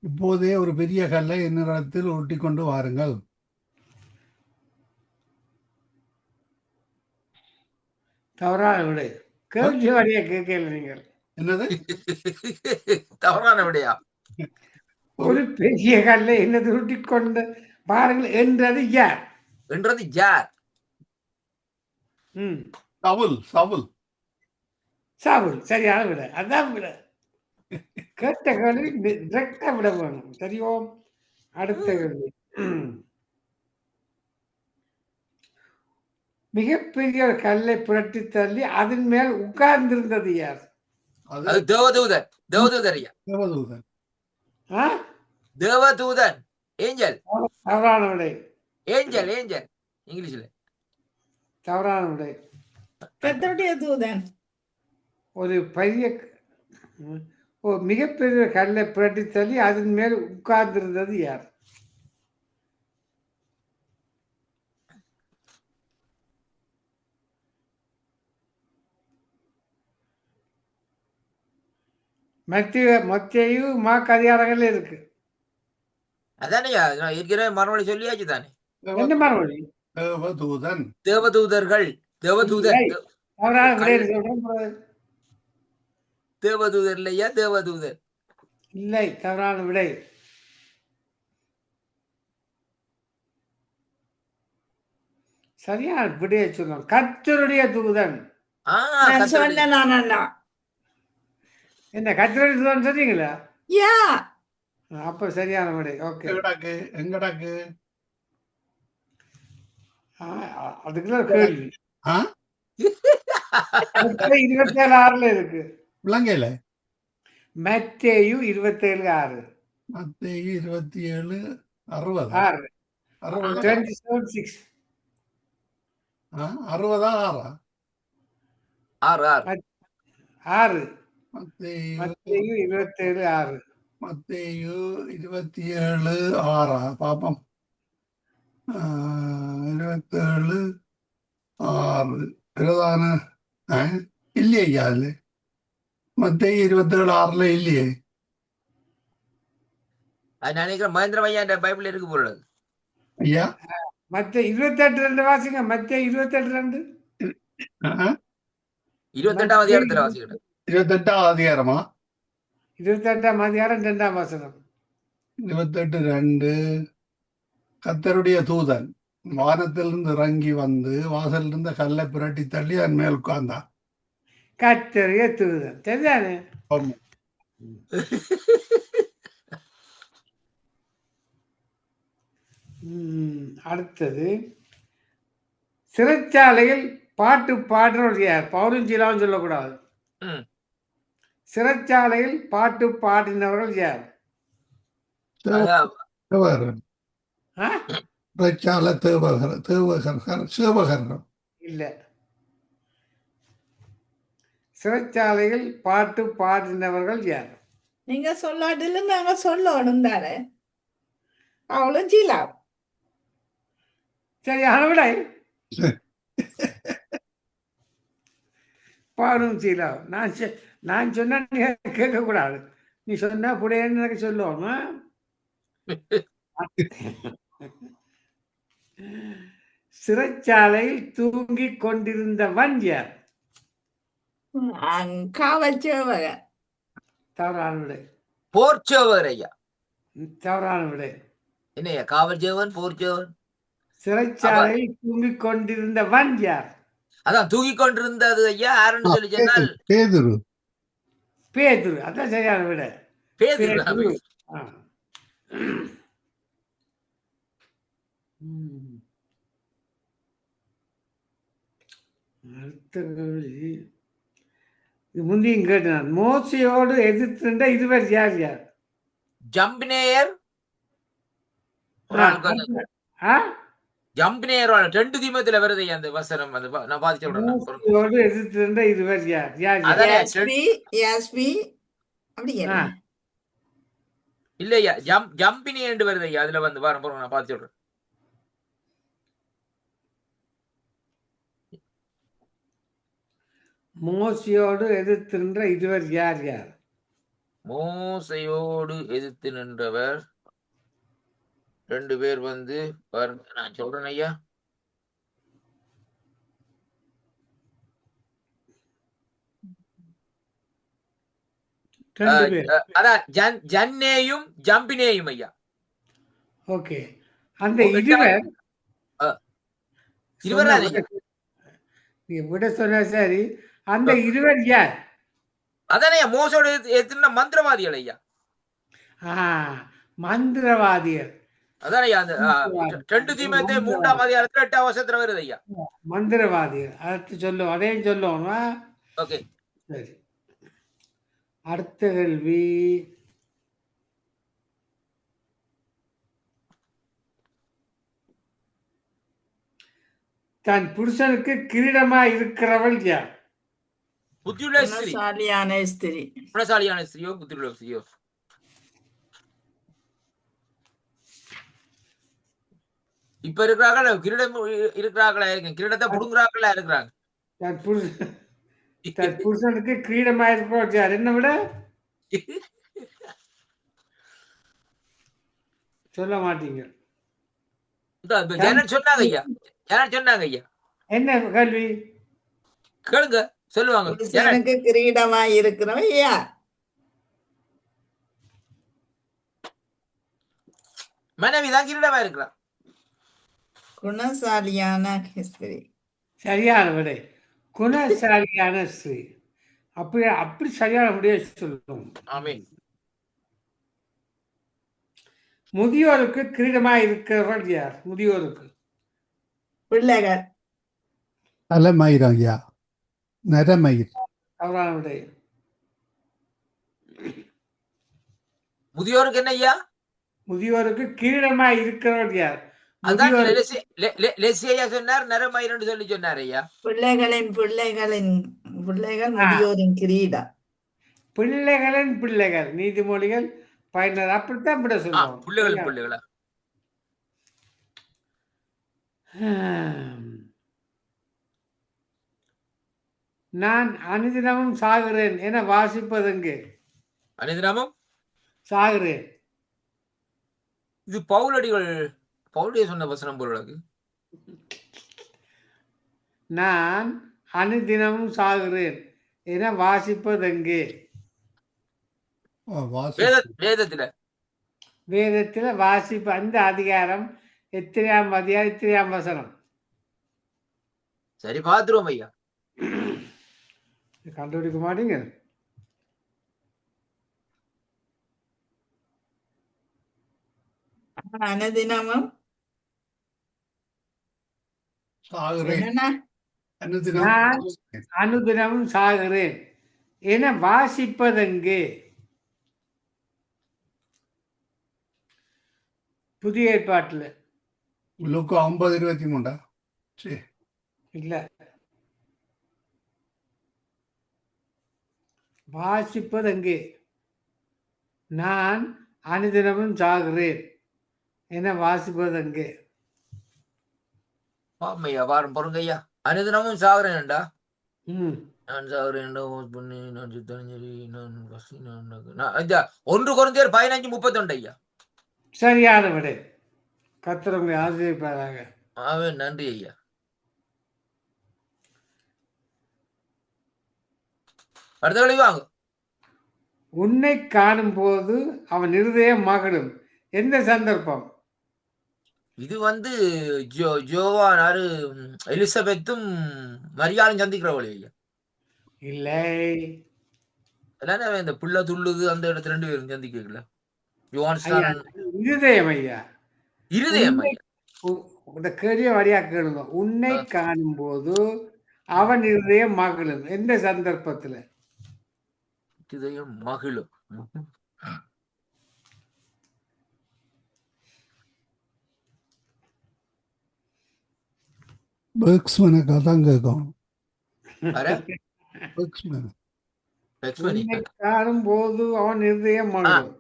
இப்போதே ஒரு பெரிய கல்லை என்னிடத்தில் உருட்டி கொண்டு வாருங்கள். தவறான விடை. கேள்வி வரைய கேட்கல நீங்கள். என்னது தவறான விடையா? ஒரு பெரிய கல்லை என்னது உருட்டி கொண்டு வாருங்கள் என்றது யார்? சவுல். சரியான விடை. அதான் விடை. கேட்ட கேள்வி டிரெக்டா விட வேணும். சரியோ, அடுத்த கேள்வி. மிகப்பெரிய ஒரு கல்லை புரட்டி தள்ளி அதன் மேல் உட்கார்ந்திருந்தது யார்? தேவதூதன். ஏஞ்சல். தவறான விடை. ஏஞ்சல் இங்கிலீஷ்ல. தவறான விடை. கர்த்தருடைய தூதன். ஒரு மிகப்பெரிய கல்லை புரட்டி தள்ளி அதன் மேல் உட்கார்ந்திருந்தது யார்? மத்தேயு மார்க் அதிகாரங்கள் இருக்கு. அதானேயா நான் ஏற்கனவே மறுமொழி சொல்லியாச்சு தானே. என்ன மறுமொழி? தேவதூதன். தேவதூதர்கள் தேவதூதர் இல்லை, தவறான விடை சொல்றேன். தேவதூதர் இல்லையா தேவதூதர். இல்லை, தவறான விடை. சரியான விடையை சொல்றோம். கர்த்தருடைய தூதன். நான் சொன்னேன் அண்ணா. என்ன கர்த்தருடைய தூதன் சொன்னீங்களா? யா அப்ப சரியான விடை. ஓகே, எங்கடாக்கு அதுக்குள்ள கேள்வி. ஆ 27:6 இருக்கு. விளங்கல. மத்தேயு 27:6. மத்தேயு 27:60. 6. 27:6. 60 6. 6 6. மத்தேயு மத்தேயு 27:6. மத்தேயு 27:6 பாப்போம். 27:6 பிரதான இல்லையே ஐயா. அது மத்தேயு 27:6 இல்லையே. அது நினைக்கிறேன் மகேந்திர ஐயா பைபிள் இருக்கு போல ஐயா. மத்த 28:2 வாசிங்க. மத்தேயு 28:2. 28ஆம் அதிகாரத்துல வாசிக்கிறேன். 28ஆம் அதிகாரமா? 28ஆம் அதிகாரம் 2ஆம் வசனம். 28:2. கர்த்தருடைய தூதன் வானத்திலிருந்து இறங்கி வந்து வாசலில் இருந்த கல்லை புரட்டி தள்ளி அதன் மேல் உட்கார்ந்தான். கர்த்தருடைய தூதன் சரிதானே? ஆமா. அடுத்தது, சிறைச்சாலையில் பாட்டு பாடுறவர் யார்? பவுலும் சீலாவும் சொல்லக்கூடாது. சிறைச்சாலையில் பாட்டு பாடினவர்கள் யார்? தேவகரன். சிறைச்சாலை சேவகர்கள் இல்ல. சிறைச்சாலையில் பாட்டு பாடினவர்கள் யார்? நீங்க சொல்லாட்டிலும் நாங்க சொல்லணும் தானே. அவளும் சீலா. சரியான விடை. பாடும் சீலா. நான் சொன்னா கேட்க கூடாது. நீ சொன்னா புடையன்னு எனக்கு சொல்லுவோம். சிறைச்சாலையில் தூங்கிக் கொண்டிருந்தவன் யார்? காவல் சேவகர். தவறான விடை. போர் சேவகர் ஐயா. தவறான விடை. என்னையா காவல் சேவகன் போர் சேவகன்? சிறைச்சாலையில் தூங்கிக் கொண்டிருந்தவன் யார்? அதான் தூங்கி கொண்டிருந்தது ஐயா. யாருன்னு சொல்லி சொன்னால் பேதுரு. பேதுரு. அதான் சரியான விடை. பேதுரு. அடுத்த கேள்வி முந்தியும் கேட்டான். மோசையோடு எதிர்த்து இருவர் யார் யார்? ஜம்பினேயர் ஜம்பினேயர் 2 தீமத்துல வருது அந்த வசனம். அந்த நான் பாத்து சொல்றேன். மோசையோடு எதிர்த்து இருவர் யார்? யார்? யாஸ்பி அப்படி இல்லையா ஜம்பினே என்று வருது ஐயா. அதுல வந்து வாரம் போறோம். நான் பாத்து சொல்றேன். மோசையோடு எதிர்த்து இருவர் யார் யார்? மோசையோடு எதிர்த்து நின்றவர் 2 பேர் வந்து பாருங்க. நான் சொல்றேன் ஐயா. அதான் ஜன்னேயும் ஜம்பினேயும் ஐயா. ஓகே. அந்த இருவர் நீ விட சொன்ன சரி. அந்த இருவர் யார்? அதானே மோசோடு எதிர்த்த மந்திரவாதிகள் ஐயா. மந்திரவாதிகள். அதானே அந்த 2 தீமத்தை 3ஆம் அதிகாரத்துல 8ஆம் வசனத்துல வருது ஐயா. மந்திரவாதிகள். அடுத்து சொல்லுவோம். அதையும் சொல்லுவோம். ஓகே சரி. அடுத்த கேள்வி, தன் புருஷனுக்கு கிரீடமாய் இருக்கிறவள் யார்? புத்தியுள்ள ஸ்திரீ. குணசாலியான ஸ்திரீயோ புத்தியுள்ள ஸ்திரீயோ? இப்ப இருக்கிறாங்களா கிரீடம் இருக்கிறாங்களா? இருக்கு கிரீடத்தை புடுங்குறாங்களா இருக்கிறாங்க. தன் புருஷனுக்கு கிரீடமாய் இருக்கிறவள் யார்? என்ன விட சொல்ல மாட்டீங்க. ஜனன் சொன்னாங்க ஐயா. ஜனன் சொன்னாங்க ஐயா. என்ன கேள்வி? கேளுங்க சொல்லுவாங்க. புருஷனுக்கு கிரீடமாய் இருக்கிறவன் யார்? மனைவிதான் கிரீடமா இருக்கிறான். குணசாலியான ஸ்திரீ. சரியான விடை. குணசாலியான ஸ்ரீ. அப்படி சரியான விடையை சொல்லும். ஆமென். முதியோருக்கு கிரீடமாய் இருக்கிறவர்கள் யார்? முதியோருக்கு பிள்ளைகள். தலைமயிர் ஐயா, நரமயிர். தவறான விடை. முதியோருக்கு என்ன ஐயா? முதியோருக்கு கிரீடமாய் இருக்கிறவர்கள் யார்? அதான் முதியோர் லெசியா சொன்னார், நரமயிர்னு சொல்லி சொன்னார் ஐயா. பிள்ளைகள் முதியோரின் கிரீடம். பிள்ளைகளின் பிள்ளைகள். நீதிமொழிகள் 16. அப்படித்தான் விட சொல்லுவோம். பிள்ளைகளா? நான் அனுதினமும் சாகிறேன் என வாசிப்பதெங்கே? அனுதினமும் சாகிறேன். இது பவுலுடைய சொன்ன வசனம் போல. நான் அனுதினமும் சாகிறேன் என வாசிப்பதெங்கே? வேதத்துல. வேதத்துல வாசிப்பு. அந்த அதிகாரம் எத்தனையாம் அதிகாரம், எத்தனையாம் வசனம்? சரி பாத்துருவோம் ஐயா. கண்டுபிடிக்க மாட்டீங்க. அனுதினமும் என்னன்னா? நான் அனுதினமும் சாகிறேன் என வாசிப்பதெங்கே? புதிய ஏற்பாட்டுல. லூக்கா 9:23. சரி, இல்ல, வாசிப்பதெங்கே? நான் அனுதினமும் சாகிறேன் என வாசிப்பதெங்கே? ஆமையா வாரம் பொருங்க ஐயா. அனுதினமும் சாகுறேன்டா. ம் நான் சாகுறேன். 1 கொரிந்தியர் 15:31 ஐயா. சரியான விடை. கர்த்தர் உங்களை ஆசீர்வதிப்பாராக. ஆமென். நன்றி ஐயா. அடுத்த கேள்வி வாங்க. உன்னை காணும் போது அவன் இருதயம் மகிழும். எந்த சந்தர்ப்பம்? இது ஜோவானாரு எலிசபெத்தும் மரியாளும் சந்திக்கிற வழி ஐயா. இல்லை, அதானே இந்த புள்ள துள்ளுது அந்த இடத்துல 2 பேரும் சந்திக்கல. இருதயம் ஐயா. இருதயம் ஐயா. இந்த கேள்விய வழியா கேளுங்க. உன்னை காணும் போது அவன் இருதயம் மகிழும். எந்த சந்தர்ப்பத்துல? இருதயம் மகிழும். பெர்க்ஸ்மனுக்கு தான் கேட்கும். உன்னை காணும் போது அவன் இருதயம் மகிழும்.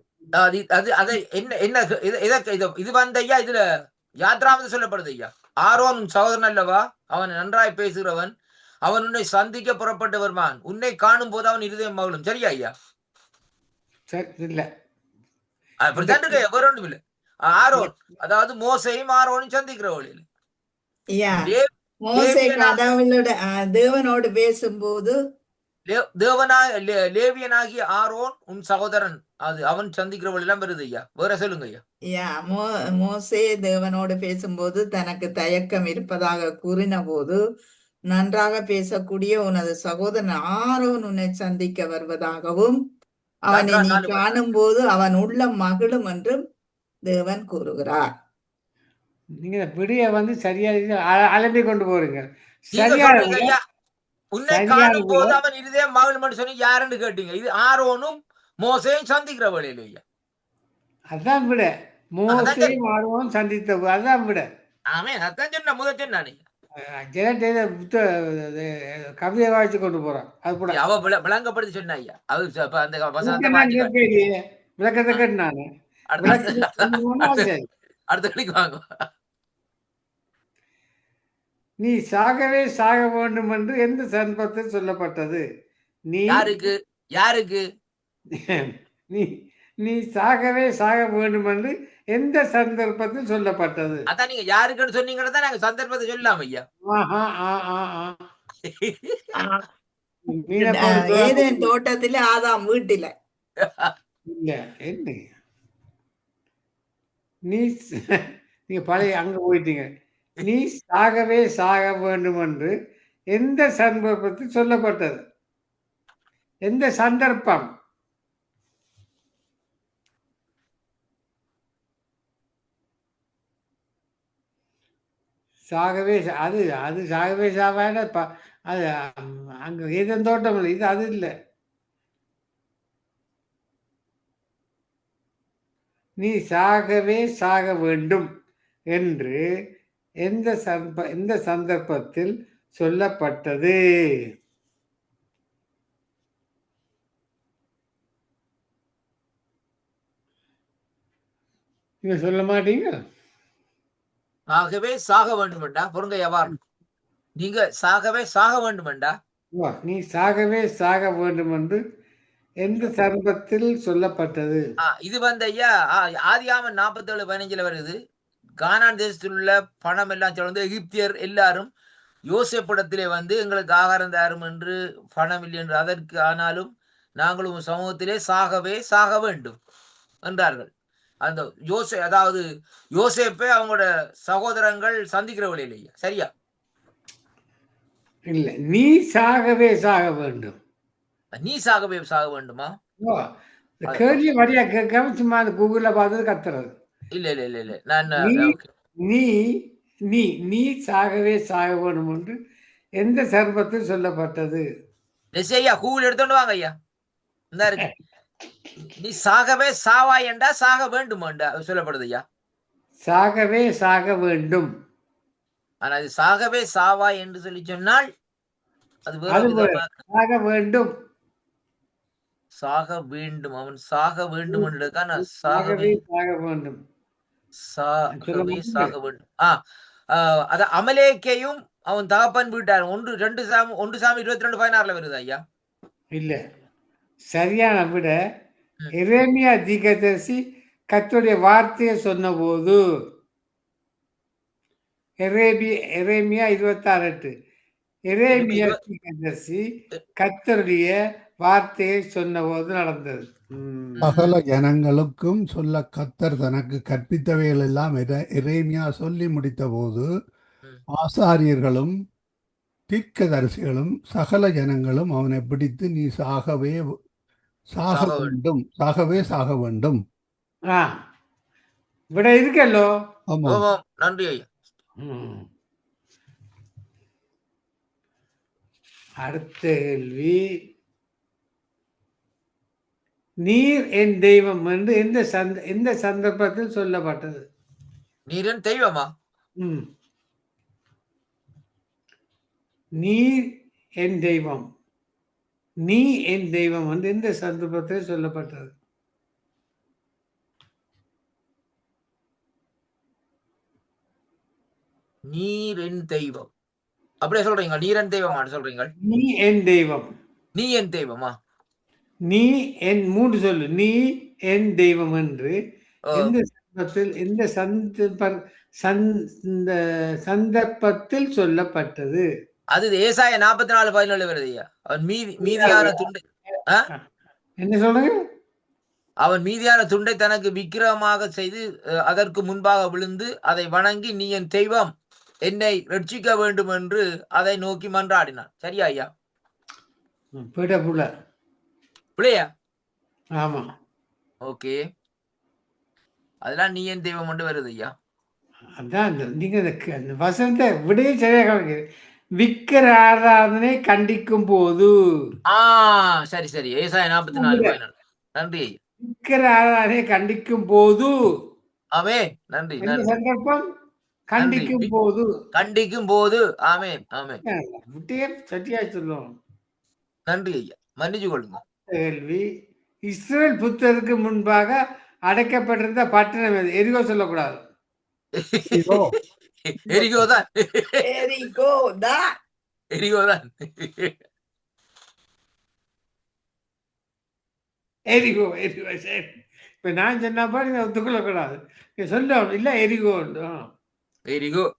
இது வந்து ஐயா, இதுல யாத்ராவது சொல்லப்படுது ஐயா. ஆரோன் சகோதரன் அல்லவா, அவன் நன்றாய் பேசுகிறவன், அவன் உன்னை சந்திக்க புறப்பட்டு வருவான், உன்னை காணும் போது அவன் இருதயம் மகிழும். சரியா ஐயா? இல்ல, அப்படித்தான் இருக்க. வேற ஒன்றும் இல்லை. ஆரோன், அதாவது மோசையும் ஆரோனும் சந்திக்கிற வழியில் தேவனோடு பேசும்போது லேவியனாகிய ஆரோன் உன் சகோதரன், அது அவன் சந்திக்கிற வழியெல்லாம் வருது ஐயா. வேற சொல்லுங்க ஐயா. மோசே தேவனோடு பேசும்போது தனக்கு தயக்கம் இருப்பதாக கூறின போது, நன்றாக பேசக்கூடிய உனது சகோதரன் ஆரோன் உன்னை சந்திக்க வருவதாகவும் அவனை நீ காணும் போது அவன் உள்ளம் மகிழும் என்றும் தேவன் கூறுகிறார். நீங்க விடிய சரியா அலம்பி கொண்டு போறீங்க. உன்னை காணும் போது அவன் இருதயம் மகிழும் சொல்லி யாருன்னு கேட்டீங்க. இது ஆரோனும் மோசையும் சந்திக்கிற வழியில ஐயா. அதான் விட. மோசையும் ஆரோனும் சந்தித்த அதான் விட. ஆமே, அதான் சொன்ன முதல் சொன்னானே. கவிதை வாய்ச்சி கொண்டு போறான். அது கூட அவ விளங்கப்படுத்தி சொன்னா ஐயா. அது விளக்கத்தை கேட்டானு. அடுத்த கழிக்கு வாங்க. நீ சாகவே சாக வேண்டும் என்று எந்த சந்தர்ப்பத்தில் சொல்லப்பட்டது? நீ யாருக்கு நீ நீ சாகவே சாக வேண்டும் என்று எந்த சந்தர்ப்பத்தில் சொல்லப்பட்டது? அதான் நீங்க யாருக்குன்னு சொன்னீங்கன்னா தான் நாங்க சந்தர்ப்பத்தை சொல்லலாம் ஐயா. ஆஹா, ஆ, ஆ, ஆ. ஆ, மீனை போட்டு ஏதேன் தோட்டத்தில ஆதாம் வீட்டில. இல்ல என்ன நீ நீங்க பழைய அங்க போயிட்டீங்க. நீ சாகவே சாக வேண்டும் என்று எந்த சந்தர்ப்பத்தில் சொல்லப்பட்டது? எந்த சந்தர்ப்பம்? சாகவே அது அது சாகவே சாவான அது அங்க ஏதேன் தோட்டம் இல்லை. இது அது இல்லை. நீ சாகவே சாக வேண்டும் என்று எந்த சந்தர்ப்பத்தில் சொல்லப்பட்டது? நீங்க சொல்ல மாட்டீங்க? ஆகவே சாக வேண்டுமெண்டா பொருங்க எவ்வாறு நீங்க சாகவே சாக வேண்டுமெண்டா நீ சாகவே சாக வேண்டும் என்று எந்த சந்தர்ப்பத்தில் சொல்லப்பட்டது? இது வந்து ஐயா ஆதியாமன் 47:15 வருது. கானான் தேசத்தில் உள்ள பணம் எல்லாம் சேர்ந்து எகிப்தியர் எல்லாரும் யோசேப்பிடத்திலே வந்து எங்களுக்கு ஆகாரம் தரும் என்று பணம் இல்லை என்று அதற்கு ஆனாலும் நாங்களும் சமூகத்திலே சாகவே சாக வேண்டும் என்றார்கள். அந்த அதாவது யோசேப்பை அவங்களோட சகோதரங்கள் சந்திக்கிற வழியில் ஐயா சரியா? இல்ல நீ சாகவே சாக வேண்டும். நீ சாகவே சாக வேண்டுமா? கேள்வி வரியா கேட்காம சும்மா அந்த கூகுள்ல பார்த்தது கத்துறது. இல்ல இல்ல இல்ல இல்ல நான் நீ நீ நீ சாகவே சாக வேண்டும் என்று எந்த சர்பத்தில் சொல்லப்பட்டது? ஐயா கூகுள் எடுத்துட்டு வாங்க ஐயா. இந்த இருக்கு நீ சாகவே சாவாய் என்றா சாக வேண்டும் சொல்லப்படுது ஐயா. சாகவே சாக வேண்டும். ஆனா அது சாகவே சாவாய் என்று சொல்லி சொன்னால் அது சாக வேண்டும். சாக வேண்டும். அவன் சாக வேண்டும் என்றுதான் சாகவே சாக வேண்டும். சாகவே சாக வேண்டும். அத அமலேக்கையும் அவன் தகப்பன் வீட்டார் 1 சாமி 22:16 வருது ஐயா. இல்ல சரியான விட எரேமியா தீர்க்கதரிசி கர்த்தருடைய வார்த்தையை சொன்ன போது எரேமியா 26:8 எரேமியா தீர்க்கதரிசி கர்த்தருடைய வார்த்தையை சொன்ன போது நடந்தது. சகல ஜனங்களுக்கும் சொல்ல கர்த்தர் தனக்கு கற்பித்தவைகள் எல்லாம் எரேமியா சொல்லி முடித்த போது ஆசாரியர்களும் தீர்க்கதரிசிகளும் சகல ஜனங்களும் அவனை பிடித்து நீ சாகவே சாக வேண்டும் சாகவே சாக வேண்டும். விட இருக்கல்லோ. ஆமா நன்றி ஐயா. அடுத்த கேள்வி, நீர் என் தெய்வம் என்று எந்த சந்தர்ப்பத்தில் சொல்லப்பட்டது? நீர் என் தெய்வமா? நீர் என் தெய்வம், நீ என் தெய்வம் என்று எந்த சந்தர்ப்பத்தில் சொல்லப்பட்டது? நீர் என் தெய்வம் அப்படியே சொல்றீங்க? நீர் என் தெய்வம் சொல்றீங்க? நீ என் தெய்வம். நீ என் தெய்வமா? நீ என் 3 சொல்லு. நீ என் தெய்வம் என்று எந்த சந்தர்ப்பத்தில் சந்தர்ப்பத்தில் சொல்லப்பட்டது? அது ஏசாயா 44:17 வருது ஐயா. அவன் மீதியான துண்டை என்ன சொல்றீங்க? அவன் மீதியான துண்டை தனக்கு விக்கிரகமாக செய்து அதற்கு முன்பாக விழுந்து அதை வணங்கி நீ என் தெய்வம் என்னை ரட்சிக்க வேண்டும் என்று அதை நோக்கி மன்றாடினான். சரியா ஐயா? பிள்ளையா? ஆமா. ஓகே, அதெல்லாம் நீ என் தெய்வம் என்று வருது ஐயா. அதான் நீங்க அந்த வசனத்தை விடைய சரியாக கவனிக்க. விக்கிர ஆராதனை கண்டிக்கும் போது. சரி சரி, ஏசாயா 44:17. நன்றி ஐயா. விக்கிர ஆராதனை கண்டிக்கும் போது. ஆமே, நன்றி நன்றி. சந்தர்ப்பம் கண்டிக்கும் போது. கண்டிக்கும் போது. ஆமே ஆமே. விட்டியே சட்டியா சொல்லுவோம். நன்றி ஐயா, மன்னிச்சு கொள்ளுங்க. கேள்வி, இஸ்ரேல் புத்தருக்கு முன்பாக அடைக்கப்பட்டிருந்த பட்டணம் எது? எரிகோ சொல்லக்கூடாது. எரிகோதான். எரிகோதான். எரிகோ எரிகோ சரி. இப்ப நான் சொன்னா பாருங்க ஒத்துக்கொள்ள கூடாது. நீங்க சொல்லணும் இல்ல எரிகோ. Very good.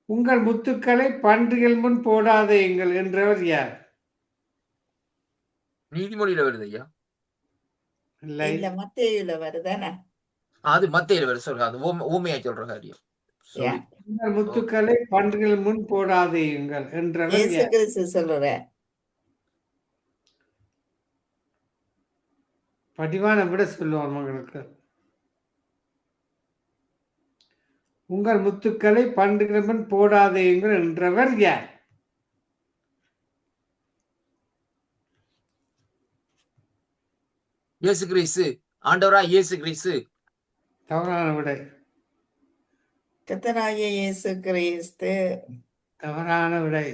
உங்கள் முத்துக்களை பன்றிகள் முன் போடாதேங்கள் என்றவர் யார்? நீதிமொழியில வருது ஐயா. இல்லை. இல்ல மத்தேயுல வருதானே? அது மத்தையில வருது சொல்ற, அது ஊமையா சொல்ற காரியம். Yeah. உங்கள் முத்துக்களை பன்றிகள் முன் போடாதேயுங்கள் என்றவர் இயேசு யார்? கிறிஸ்து சொல்ற. படிவான விட சொல்லுவார் மகளுக்கு. உங்கள் முத்துக்களை பன்றிகள் முன் போடாதேயுங்கள் என்றவர் யார்? இயேசு கிறிஸ்து, ஆண்டவரா இயேசு கிறிஸ்து. தவறான விடை. கர்த்தராகிய இயேசு கிறிஸ்து. தவறான விடை.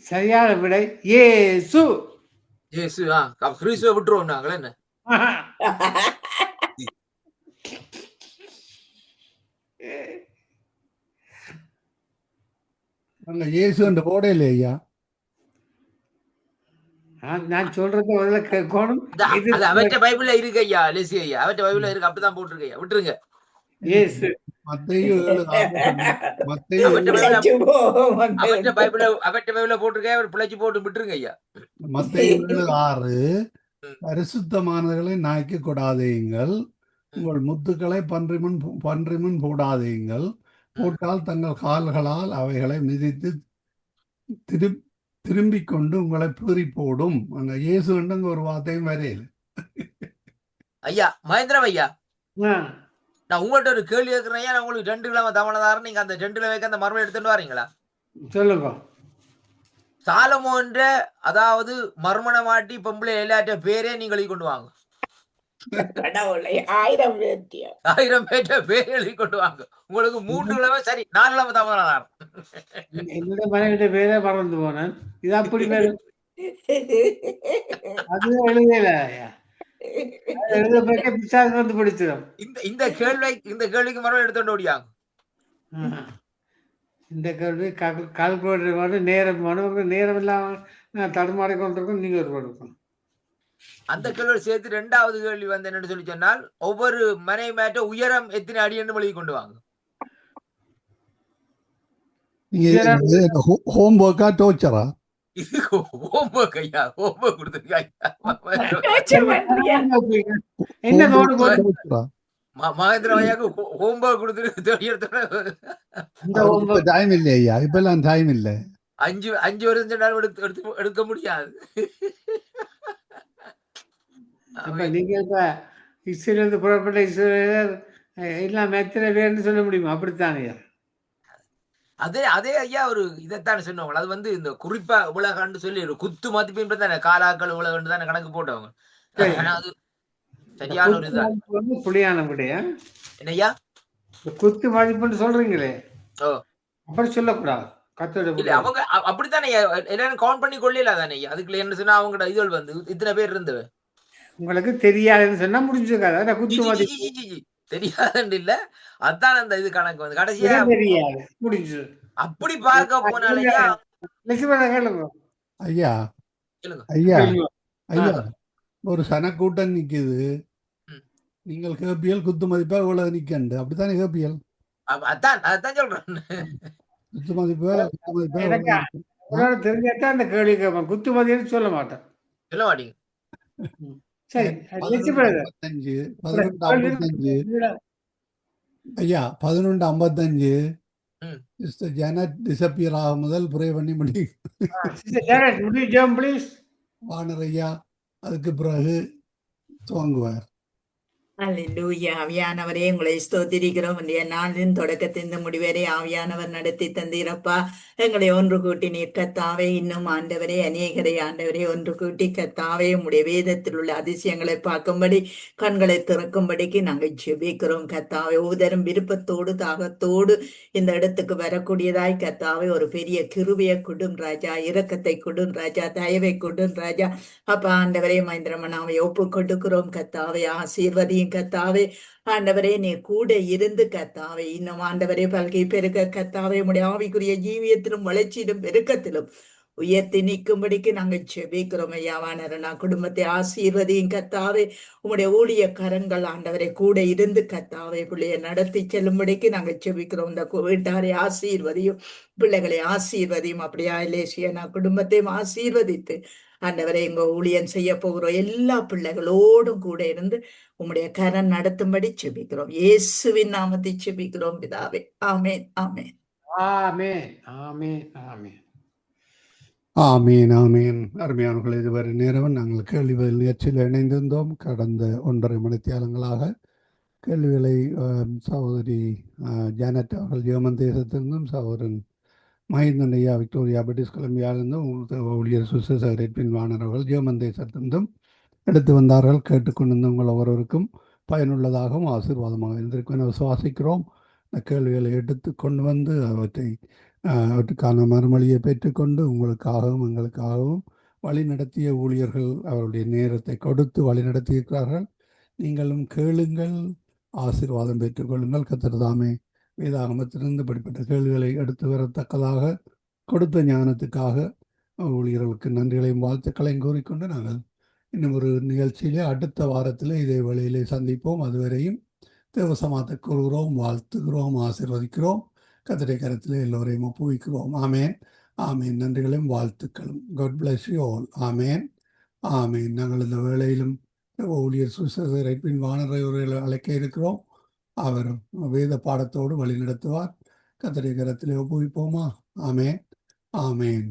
சரியான விடை இயேசு. இயேசு. கிறிஸ்துவை விட்டுருவோம் நாங்களே என்ன. அங்க இயேசு என்று போடையிலே ஐயா. நான் சொல்றத முதல்ல கேட்கணும். அது அவற்ற பைபிள்ல இருக்கு ஐயா. லெசி ஐயா, அவற்ற பைபிள்ல இருக்கு, அப்படிதான் போட்டிருக்கு ஐயா. விட்டுருங்க. இயேசு. மத்தேயு 7:6 மத்தேயு அவற்ற 7 பிழைச்சு போவோம் அவற்ற பைபிள்ல போட்டிருக்க, அவர் பிழைச்சு போட்டு விட்டுருங்க ஐயா. மத்தேயு 7:6 பரிசுத்தமானவர்களை நாய்க்கு கொடாதேயுங்கள், உங்கள் முத்துக்களை பன்றி முன் போடாதேயுங்கள், போட்டால் தங்கள் கால்களால் அவைகளை மிதித்து திரும்பிக் கொண்டு உங்களை பீறி போடும். அங்க இயேசு அங்க ஒரு வார்த்தையும் வரையில. ஐயா மகேந்திரம் ஐயா, ஆ, நான் உங்கள்ட்ட ஒரு கேள்வி கேட்கிறேன் ஐயா. நான் உங்களுக்கு 2 கிலோ தமிழதாரன், நீங்க அந்த 2 கிலோவைக்கு அந்த மரபை எடுத்துட்டு வரீங்களா? சொல்லுங்க. சாலமோன்ற அதாவது மர்மணமாட்டி பொம்பளை எல்லாற்ற பேரே நீங்க எழுதி கொண்டு வாங்க. கடவுளை 1000 பேர்த்தியம் 1000 பேற்ற பேரே எழுதி கொண்டு வாங்க. உங்களுக்கு 3 கிலோவே சரி, 4 கிலோ தமிழதாரன். என்னோட மனைவிட பேரே மறந்து போனேன். இது அப்படி பேரு அது எழுதல. எழுத போய் பிசாசு வந்து பிடிச்சிடும். இந்த கேள்விக்கு மரபை எடுத்துட்டு ஓடியாங்க. இந்த கேள்வி கால்குலேட்டர் வந்து நேரம் நேரம் இல்லாம தடுமாறி கொண்டிருக்கும். நீங்க ஒரு கொடுக்கணும். அந்த கேள்வியோட சேர்த்து 2வது கேள்வி வந்து என்னன்னு சொல்லி சொன்னால், ஒவ்வொரு மனை மேட்ட உயரம் எத்தனை அடி என்று எழுதி கொண்டு வாங்க. ஹோம்ஒர்க்கா டோர்ச்சரா? இது ஹோம்ஒர்க் ஐயா, ஹோம்ஒர்க் கொடுத்துருக்காங்க. என்ன தோடு மகேந்திர ஐயாவுக்கு ஹோம்ஒர்க் கொடுத்துருக்கு. டைம் இல்லை ஐயா, இப்பெல்லாம் டைம் இல்லை. 5 வருஷம் சொன்னாலும் எடுக்க முடியாது. அப்ப நீங்க இப்ப இஸ்ரேலிருந்து புறப்பட்ட இஸ்ரேலர் எல்லாம் எத்தனை பேர்னு சொல்ல முடியுமா? அப்படித்தானே. அதே ஐயா ஒரு இதைத்தானே சொன்னவங்க. அது வந்து இந்த குறிப்பா உலகன்னு சொல்லி ஒரு குத்து மதிப்பு தானே, காலாக்கள் உலகன்னு தானே கணக்கு போட்டவங்க. அது சரியான ஒரு இதுதான். புலியான விடைய என்னய்யா குத்து மதிப்புன்னு சொல்றீங்களே, ஓ அப்படி சொல்லக்கூடாது. கத்தோட இல்ல அவங்க அப்படித்தானே எல்லாரும் கவுண்ட் பண்ணி கொள்ளல தானே. அதுக்குள்ள என்ன சொன்னா அவங்களோட இதுகள் வந்து இத்தனை பேர் இருந்தவ. உங்களுக்கு தெரியாதுன்னு சொன்னா முடிஞ்சுக்காத. குத்து மதிப்பு தெரியாதுன்னு இல்ல, அதான் அந்த இது கணக்கு வந்து கடைசியா தெரியாது முடிஞ்சு. அப்படி பார்க்க போனாலையா ஐயா ஐயா ஐயா ஒரு சனக்கூட்டம் நிக்குது, நீங்கள் கேபியல் குத்து மதிப்பா இவ்வளவு நிக்கண்டு, அப்படித்தானே கேபியல்? அதான் சொல்றேன். குத்து மதிப்பா தெரிஞ்சாதான் அந்த கேள்வி கேட்பேன். குத்து மதிப்பு சொல்ல மாட்டேன். சொல்ல மாட்டீங்க. சரி, 11:55 ஐயா 11:55 ஜனட் டிசப்பியர் ஆகும் முதல் ப்ரே பண்ணி வானர் ஐயா அதுக்கு பிறகு துவங்குவார். அல்லேலூயா. ஆவியானவரே உங்களை ஸ்தோத்திரிக்கிறோம். இன்றைய நாளின் தொடக்கத்தின் முடிவரை ஆவியானவர் நடத்தி தந்தீரப்பா. எங்களை ஒன்று கூட்டி நீர் கத்தாவே, இன்னும் ஆண்டவரே அநேகரை ஆண்டவரே ஒன்று கூட்டி கத்தாவே உம்முடைய வேதத்தில் உள்ள அதிசயங்களை பார்க்கும்படி கண்களை திறக்கும்படிக்கு நாங்கள் ஜெபிக்கிறோம் கத்தாவே. ஒவ்வொருத்தரும் விருப்பத்தோடு தாகத்தோடு இந்த இடத்துக்கு வரக்கூடியதாய் கத்தாவே ஒரு பெரிய கிருபையை கொடும் ராஜா, இரக்கத்தை கொடும் ராஜா, தயவை கொடும் ராஜா. அப்பா ஆண்டவரே மகேந்திரமனாவை ஒப்பு கொடுக்கிறோம் கத்தாவே. ஆசீர்வதியும் கத்தாவே. ஆண்டவரே நீ கூட இருந்து கத்தாவே, இன்னும் ஆண்டவரே பல்கை பெருக கத்தாவே, உடைய ஆவிக்குரிய ஜீவியத்திலும் வளர்ச்சியிலும் பெருக்கத்திலும் உயர்த்தி நிற்கும்படிக்கு நாங்கள் செபிக்கிறோம் ஐயா. வானரனா குடும்பத்தை ஆசீர்வதியும் கத்தாவே. உம்முடைய ஊழிய கரங்கள் ஆண்டவரை கூட இருந்து கத்தாவே பிள்ளைய நடத்தி செல்லும்படிக்கு நாங்கள் செபிக்கிறோம். இந்த வீட்டாரை ஆசீர்வதியும், பிள்ளைகளை ஆசீர்வதியும். அப்படியா லேசியனா குடும்பத்தையும் ஆசீர்வதித்து ஆண்டவரை எங்க ஊழியன் செய்ய போகிறோம் எல்லா பிள்ளைகளோடும் கூட இருந்து உம்முடைய கரம் நடத்தும்படி செபிக்கிறோம். இயேசுவின் நாமத்தை செபிக்கிறோம் பிதாவே. ஆமேன் ஆமேன் ஆமென் ஆமென் ஆமென். ஆமீன் ஆமீன். அருமையானவர்கள், இதுவரை நேரம் நாங்கள் கேள்வி பதில் நிகழ்ச்சியில் இணைந்திருந்தோம். கடந்த 1.5 மணித்தியாலங்களாக கேள்விகளை சகோதரி ஜானட் அவர்கள் ஜெர்மன் தேசத்திலிருந்தும், சகோதரன் மஹிந்தன் ஐயா விக்டோரியா பிரிட்டிஷ் கொலம்பியாவிலிருந்தும், ஊழியர் சுசேசர் எட்வின் வாணர் அவர்கள் ஜெர்மன் தேசத்திலிருந்தும் எடுத்து வந்தார்கள். கேட்டுக்கொண்டிருந்த உங்கள் ஒவ்வொருவருக்கும் பயனுள்ளதாகவும் ஆசீர்வாதமாக இருந்திருக்கும் என விசுவாசிக்கிறோம். இந்த கேள்விகளை எடுத்து கொண்டு வந்து அவற்றுக்கான மறுமொழியை பெற்றுக்கொண்டு உங்களுக்காகவும் எங்களுக்காகவும் வழி நடத்திய ஊழியர்கள் அவருடைய நேரத்தை கொடுத்து வழி நடத்தியிருக்கிறார்கள். நீங்களும் கேளுங்கள், ஆசீர்வாதம் பெற்றுக்கொள்ளுங்கள். கர்த்தர் தாமே வேதாகமத்திலிருந்து இப்படிப்பட்ட கேள்விகளை எடுத்து வரத்தக்கதாக கொடுத்த ஞானத்துக்காக ஊழியர்களுக்கு நன்றிகளையும் வாழ்த்துக்களையும் கூறிக்கொண்டு நாங்கள் இன்னும் ஒரு நிகழ்ச்சியிலே அடுத்த வாரத்தில் இதே வேளையிலே சந்திப்போம். அதுவரையும் தேவசமாத்தை கூறுகிறோம், வாழ்த்துகிறோம், ஆசீர்வதிக்கிறோம். கர்த்தருடைய கரத்திலே எல்லோரையும் ஒப்புவிக்கிறோம். ஆமேன் ஆமேன். நன்றிகளையும் வாழ்த்துக்களும். God bless you all. ஆமேன் ஆமேன். நாங்கள் இந்த வேளையிலும் ஊழியர் சுசேசர் எட்வின் வாணரை அழைக்க இருக்கிறோம். அவர் வேத பாடத்தோடு வழி நடத்துவார். கர்த்தருடைய கரத்திலே ஒப்புவிப்போமா? ஆமேன் ஆமேன்.